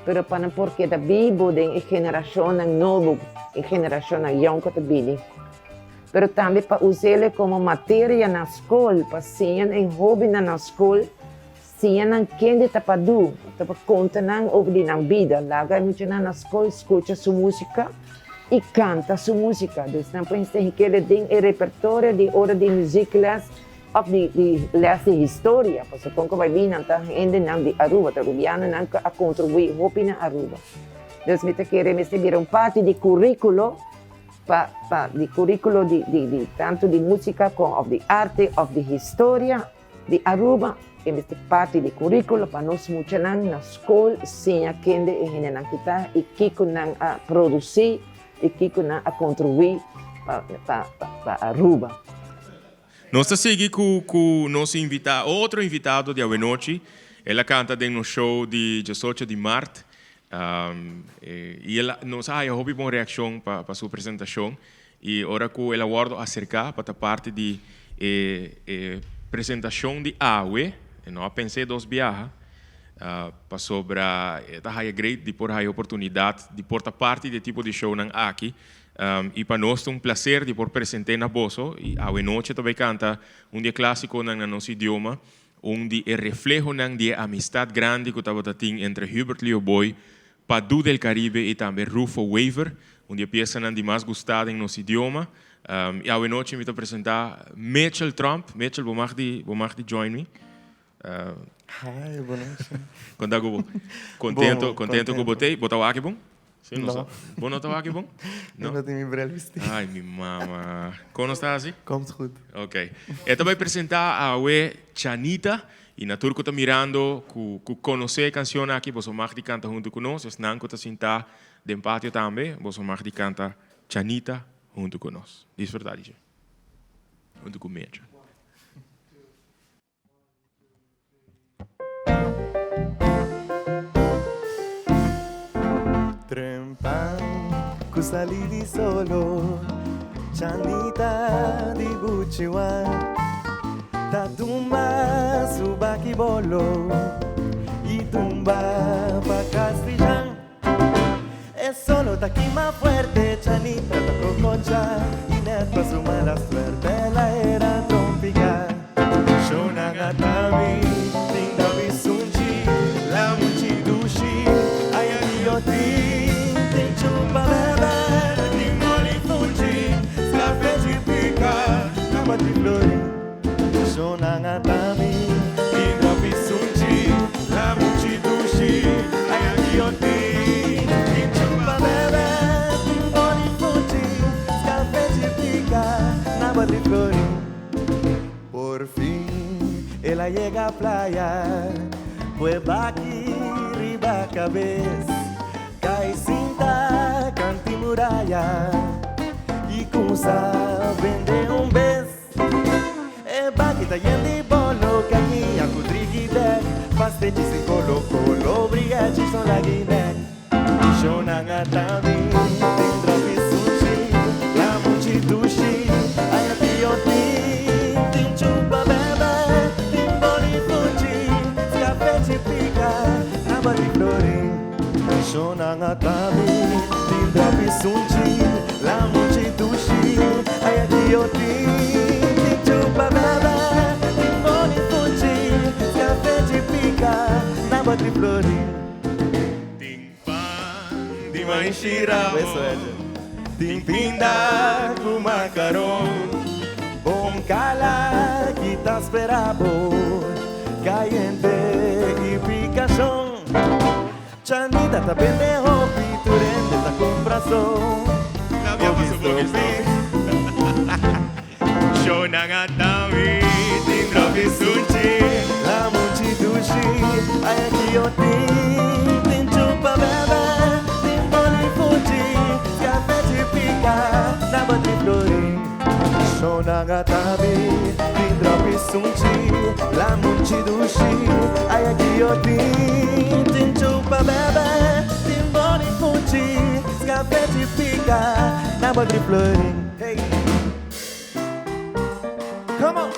mas para não porque da vivo de geração nova, geração young que também. Mas também para usá-lo como matéria na escola, para ser em hobby na escola, se não quem está para do, para contar sobre a vida, lá muito na escola escuta sua música e canta sua música. Então, por exemplo, que tem o repertório de hora de músicas ou de ler de história, porque quando vai vir ainda de Aruba, o governo a contribuir hobby na Aruba. Então, me querem receber parte de currículo de currículo de tanto de música como de arte ou de história de Aruba. Esta parte do currículo para nós muito na escola, sem a quem de kita e que a produzir e que a contribuir para Aruba. Nós seguimos com nosso outro invitado de hoje. Ela canta no show de 18 de março. E ela nos ha houve uma reação para sua apresentação. E agora que ela guarda acerca para a parte de apresentação de AUE. Não pensei dos viajes para sobre é great de por a oportunidade de portar parte de tipo de show aqui e para nós é prazer de por apresentar na Bosso e a noite também canta dia clássico no nosso idioma onde é reflejo de amistade grande que estava entre Hubert Leo Boy, Padu del Caribe e também Rufo Waver, onde a peça de mais gostada em nosso idioma. E a noite me apresentar Mitchell Trump. Mitchell, você mag join me? Hi, boa noite. Quando eu contento com botei, botar o aqui bom? Sim, não. Bom não tá aqui bom? Não. Eu tenho breve vestido. Ai, minha mama. Como está assim? Como tudo. Ok. Eu também apresentar a Ue Chanita e na turco tá mirando que conhecer a canção aqui, você mag de cantar junto conosco, se não que tá sentar de empate também, você mag de cantar Chanita junto conosco. Isso é verdade, junto com o Mitchell. Trempan, ku salidi solo, Chanita di Buchiwan, Tatuma subaki bolo, y tumba pa Castellán. Es solo aquí más fuerte, Chanita tocó concha, y neto su mala suerte la era tropical. Shonagatami, Tinda Bisunji, la Muchidushi, Ayanioti. Shonangatami, Indra Bisunji, la Muchidushi, Ayagioti, Inchumba Bebe, Timboni Fuji, Scalfete Pica, Nabati Flori. Por fin, ela llega a playa, pues aquí, riba cabeza, cae cinta, cantimuraya, y cusa vende beso. Bakita yendi bolo kaki aku trigide paste ci si colo brigati sono la guine Shonangatami Tindra Bisushi la Muchidushi Ayatioti Tinchuba bebe Timboni Fuji Scafeci pica Nabati flori Shonangatami Tindra Bisushi la Muchidushi Ayatioti Nabati flori Timpan di maishira Timpinda com macarão Bom Cala que te esperaba, caliente y picazón. Chanita te pendejo, piturende te comprazón. La abbiamo su Shonangatami, Tindrobi Sunchi. La multitude, ai aqui eu tenho chupa bebê, tem boli fuji, café de pica, na bande flori. Shonagatabi, Tindrobi Sunchi. La multitude, ai aqui eu tenho chupa bebê, tem boli fuji, café de pica, na bande flori. Hey. Come on.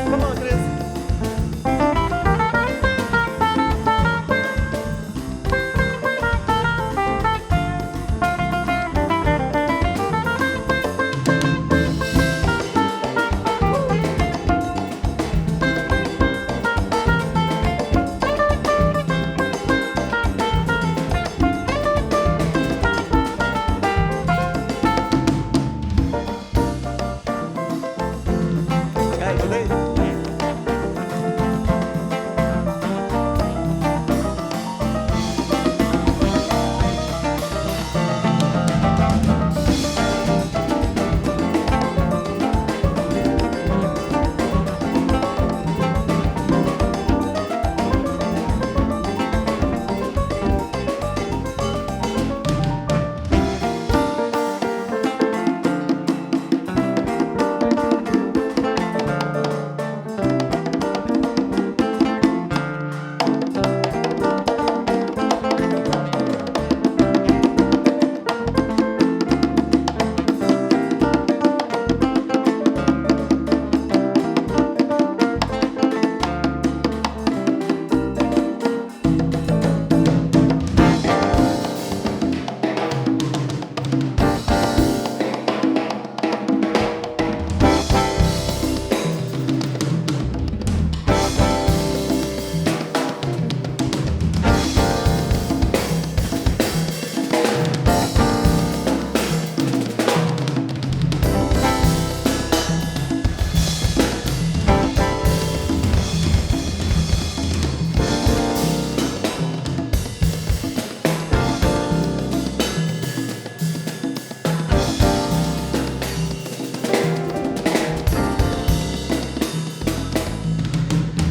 Come on, Chris.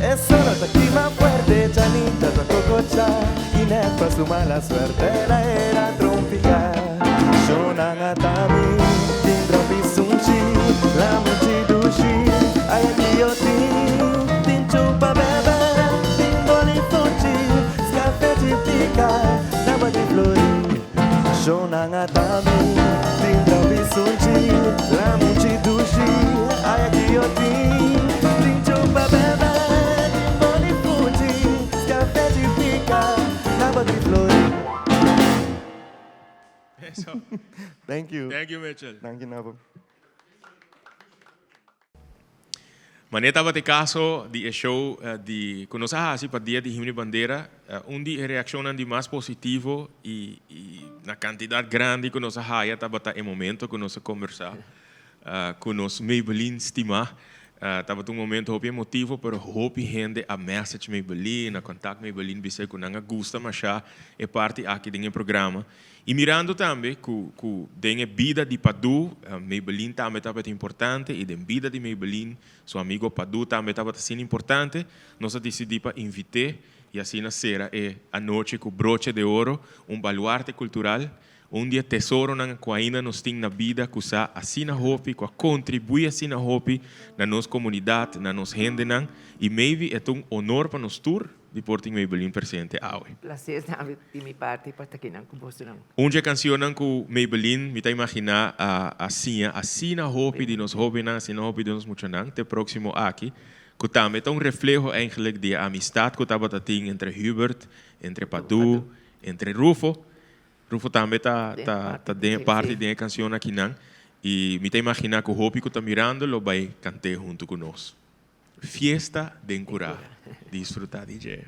Eso no te clima fuerte, Chanita, tu cococha. Y nefa su mala suerte, la era trompía. Shonangatami, Tindrobi Sunchi. La multidushi, ay aquí yo tin chupa bebé, tin boli fuchi. Café de pica, naba de flori. Shonangatami, Tindrobi Sunchi. La multidushi, ay aquí yo tin chupa bebé. Eso. Thank you. Thank you, Mitchell. Thank you, Nabo. Maneta bate caso di show di conosah assim para dia de himno bandeira, onde reacionam de mais positivo e na quantidade grande que nós haya tá bata em momento que nós conversar com nós Maybelline estimar. Tava um momento hope emotivo, pero hope gente a message Maybelline, a contact Maybelline, bisa que não gosta mas já é parte aqui do programa. E mirando também que tem a vida de Padu, Maybelline também estava importante e a vida de Maybelline, seu amigo Padu também estava sendo importante. Nós decidimos para invitar e assim na sera é a noite com broche de ouro, baluarte cultural. Dia tesouro na ainda nos tem na vida que usa assim na hope, que contribui assim na hope na nossa comunidade, na nossa gente nan e maybe é honor para nós tour de Porting Maybelline presente hoje. Prazer de minha parte para estar aqui com você. Canção que Maybelline me tá imaginar assim na hope de nós hope nan, assim na hope de nós muito nan, te próximo aqui, que também é reflejo eigenlijk de amistade que estava tendo entre Hubert, entre Padu, entre Rufo. Rufo também tá parte da canção aqui não e me tá imaginar que o Hopi que tá mirando lo vai cantar junto conosco. Fiesta de Encurá. Disfruta, DJ.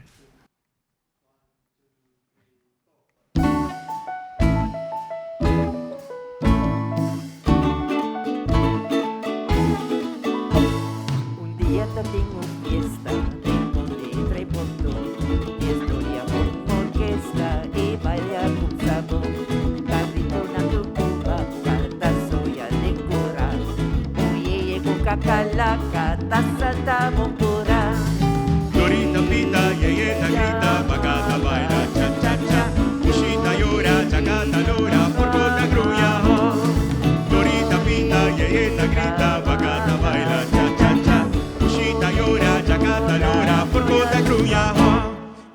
Un día tengo fiesta donde trae portón, historia con orquesta y baila con sabón, carrito na tucuba, canta soya de cura, oye con cacalaca, taza da bompura. Dorita pita, yeyeta grita, bacata baila, cha cha cha. Pushita llora, chacata llora, porcota gruya. Dorita pita, yeyeta grita, bacata baila, cha cha cha. Pushita llora, chacata llora, porcota gruya.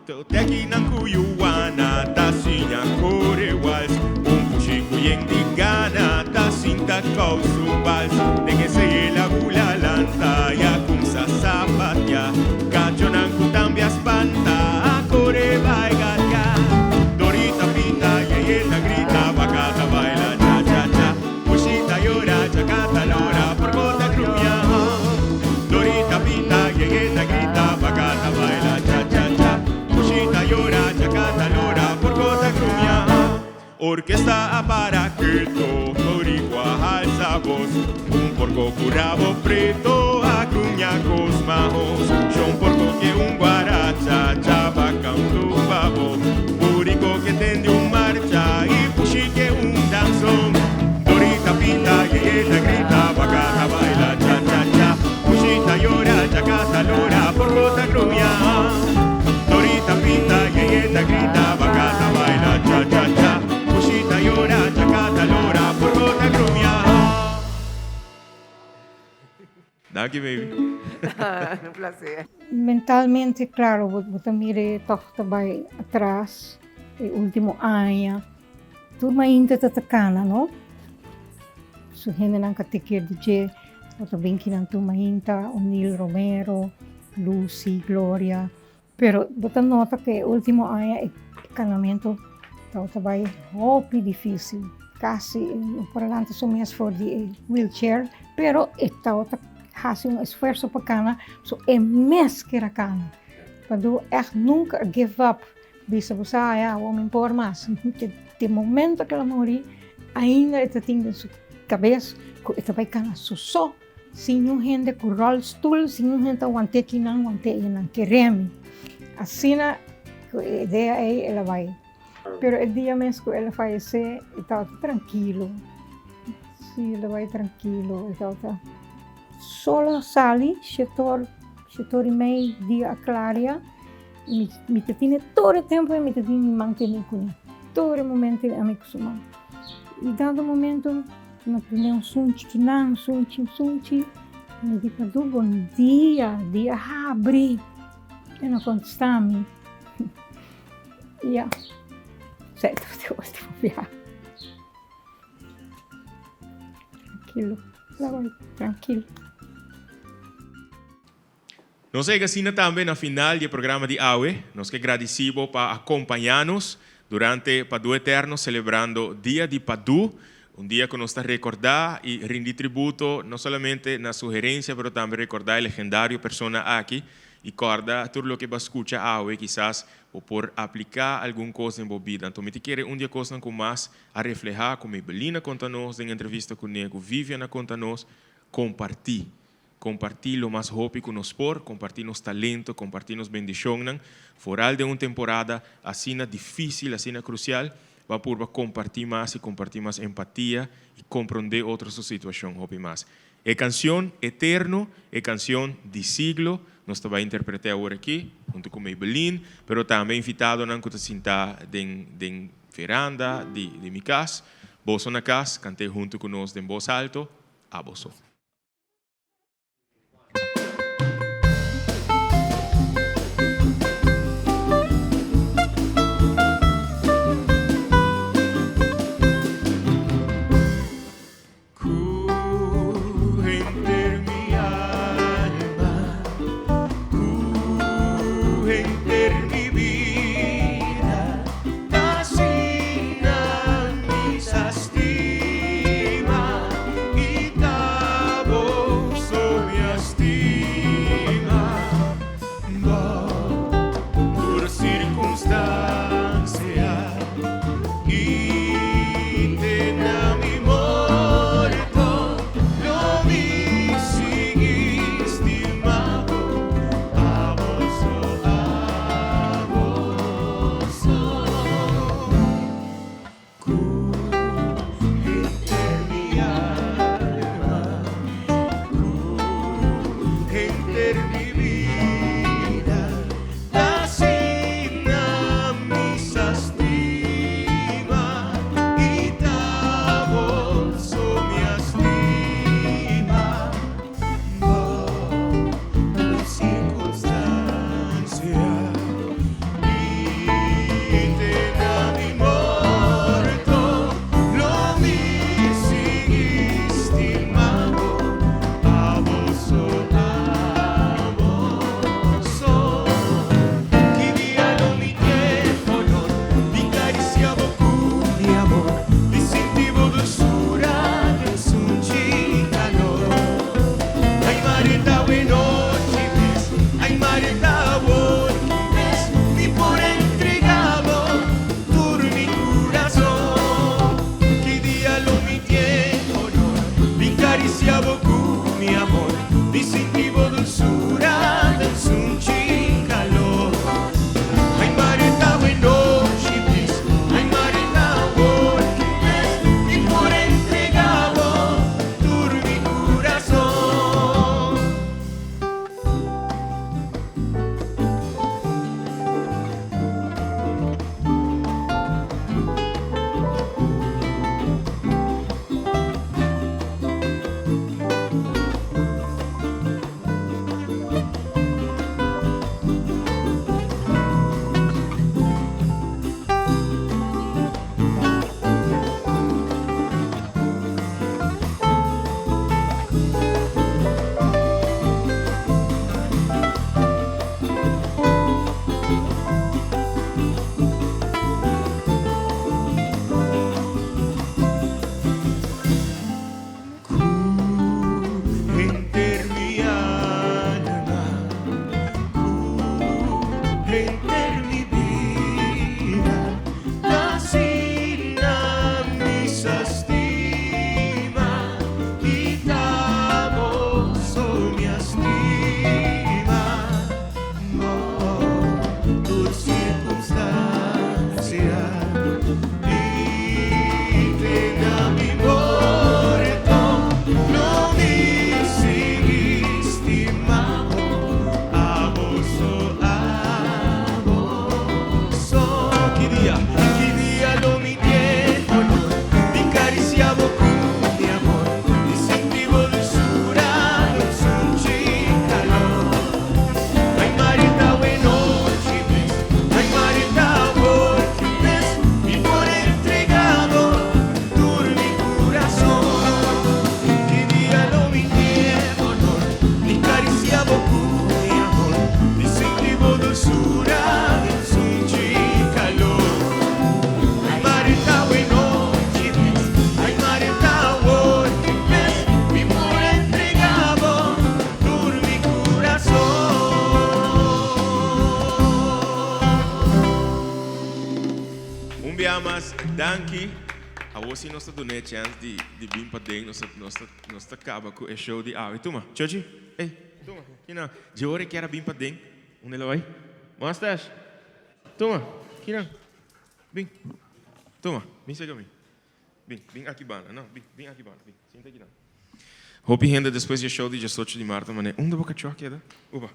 Toteki nang kuyuana, tasinya kore wals. Pushiku yen digana, tasinta kausu vals. De que se la gula lanta, ya kung sa sapatya. Kachonan kutambia espanta, kore baigatka. Dorita pinta, yeyeta grita, bacata baila, cha cha cha. Pushita llora, chacata llora, porcota gruya. Dorita pinta, yeyeta grita, bacata baila, cha cha cha. Pushita llora, chacata llora, porcota gruya. Orquesta aparaqueto, torigua alza voz. Un porco curabo preto, agruñacos majos. Son porco que un guaracha, chavaca un tubabo. Purico que tende un marcha y pushi que un danzón. Dorita pinta, yeyeta grita, bacata baila, cha cha cha. Pushita llora, chacata llora, porcota grumia. Dorita pinta, yeyeta grita, bacata baila, cha cha cha. Pushita llora, chacata llora, porcota grumia. Thank you, baby. Un placer. Mentalmente, claro, você mire toch também atrás, o último ano, turma ainda está cana, não? So gente não quer ter DJ, você vem que não turma ainda, O'Neill Romero, Lucy, Gloria, pero você nota que o último ano é canamento, está também muito difícil, quase por delante são minhas for de wheelchair, pero está hace um esforço para cana, so é mais que a cana. Para echt nunca give up. Bisa você, vou me impor mais. De momento que ela morre, ainda está tendo sua cabeça, que está vai cana só, sem um gente com rollstool, sem um gente aguante que não queremos. Assim, a ideia é ela vai. Pero o dia mesmo que ela falecer, estava tranquilo. Sim, ela vai tranquilo, estava solo sali, setor e meio dia claria, me tiene todo o tempo e me tiene manter com ele. Todo momento é amigo suma. E dado momento, me prende sunchi, me diz bom dia abre, e não contesta-me. Ja, certo, eu gosto de viajar. Tranquilo. Nós chegamos também na final do programa de AUE. Nós que agradecemos por acompanhar-nos durante Padu Eterno, celebrando Dia de Padu, dia que nós estamos a recordar e rendir tributo, não somente na sugerência, mas também recordar a legendária pessoa aqui e corda tudo o que vai escutar AUE, quizás por aplicar alguma coisa em sua vida. Então, me quero dia coisa com mais a refletir, como a Belina conta-nos em entrevista com o Nego, Viviana conta-nos, compartir o mais hobby que nos por, compartir nos talento, compartir nos bendições, foral de uma temporada assim difícil, assim crucial, vai por compartir mais empatia e compreender outras situações, hobby mais. É canção eterno, é canção de siglo, nós também interpretar agora aqui, junto com Maybelline, mas também invitado a que sentar em veranda de minha casa, bolso na casa, cantei junto conosco em voz alto, a bolso. Estima damas, danke. A você nós estamos dando chance de vir para dentro, nós acaba com o show de Awe. Toma, Chochi, ei, toma, aqui não. De hora que era vir para dentro, onde ela vai? Mostas, toma, aqui não. Vem, toma, vem chegar a mim. Vem aqui, bana, não, vem aqui, bana, vem, senta aqui não. Hope renda depois do show de 18 de março, mané. Da boca choque, é da? Opa,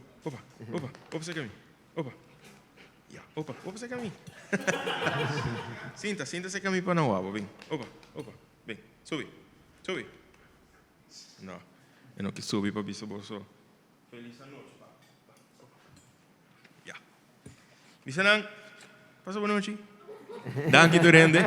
chegar a mim. Opa, chegar a mim. Sinta-se a mim para não abo, vem. Opa, vem, sube. Não, eu não quis subir para bicho bolso. Feliz noite, pá. Bisanang, passa boa noite. Danke, Turende.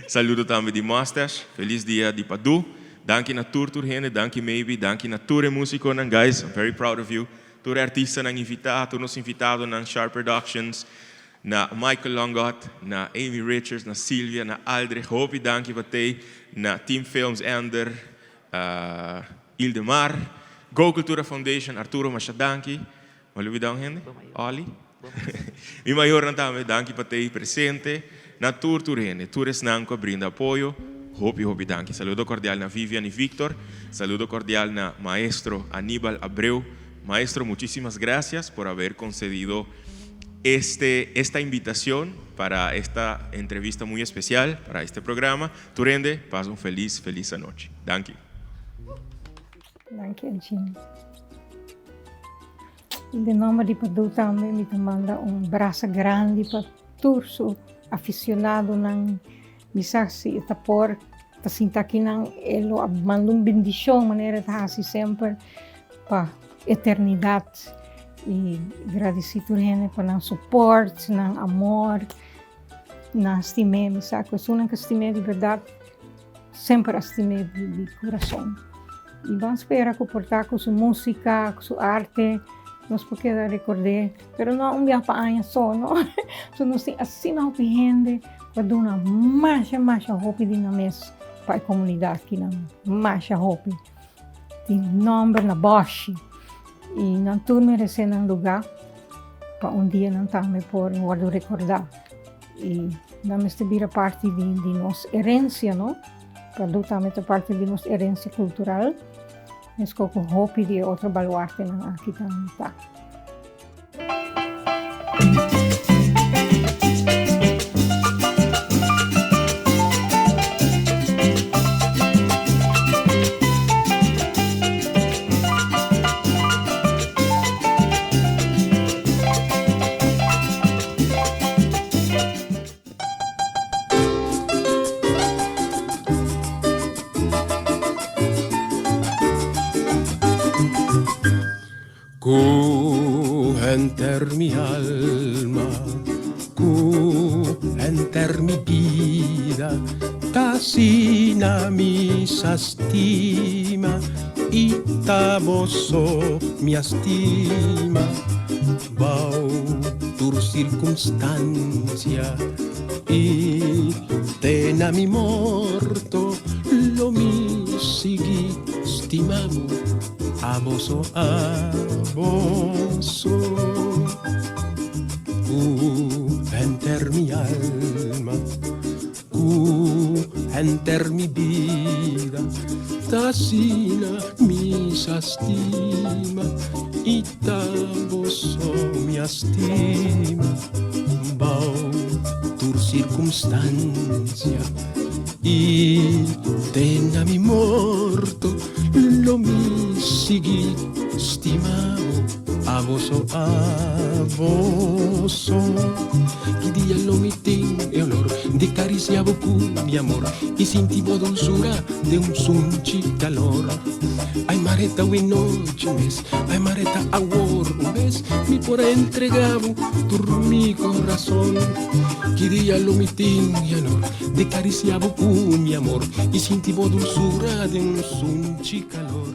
Saludo também de Masters. Feliz dia de Padu. Danke na tour Turende, danke maybe, danke na tour músico, guys. I'm very proud of you. Tour artista nang invitado, nos invitado nang Sharp Productions, na Michael Longot, na Amy Richards, na Silvia, na Aldre, hopi danke batei, na Team Films Ender, Ildemar, Go Cultura Foundation, Arturo Machadanki, malubidang gente, Oli. Mi mayor nantame, danke batei presente, na Tour Turende, Tours Nanco brinda apoio. Hopi danke. Saludo cordial na Vivian y Víctor, saludo cordial na Maestro Aníbal Abreu. Maestro, muchísimas gracias por haber concedido esta invitación para esta entrevista muy especial, para este programa. Turende, pasa un feliz noche. Danke. Danke, Jim. De nome de Padu também me manda abraço grande para todos os aficionados ng misasi itapor ta sinta aqui nang elo manda bendição maneira ta assim sempre para eternidade e agradecido rene para nang suporte, nang amor, nang estimé, me saco, é uma que estimé de verdade, sempre estimé de coração. E vamos esperar comportar com sua música, com sua arte, nós podemos recordar, pero não dia para anos só, não? So nós temos assim não gente para dar mais hope de na mes para a comunidade que não mais hope. De nome na Bosch. E não tudo merece um lugar para dia não também por guardar recordar. E não me vira parte de nossa herência, não? Para do também parte de nossa herência cultural. Mas com hope de outro baluarte na aqui também tá. Enter mi alma, enter mi vida, tasina mi sastima, itaboso mi estima, bau tur circunstancia, y tena mi morto, lo mi sigi stimamo, aboso. Enter mi alma, enter mi vida, tasina mi sastima, itaboso mi estima, bau tur circunstancia, y tena mi morto, lo mi sigi stimavo, aboso, que día lo mitin e olor de cariciavo con mi amor y sentivo dulzura de un sunchi calor. Ay mareta we noche mes, ay mareta awor un vez mi por entregavo tur mi corazón. Que día lo mitin e olor de cariciavo con mi amor y sentivo dulzura de un sunchi calor.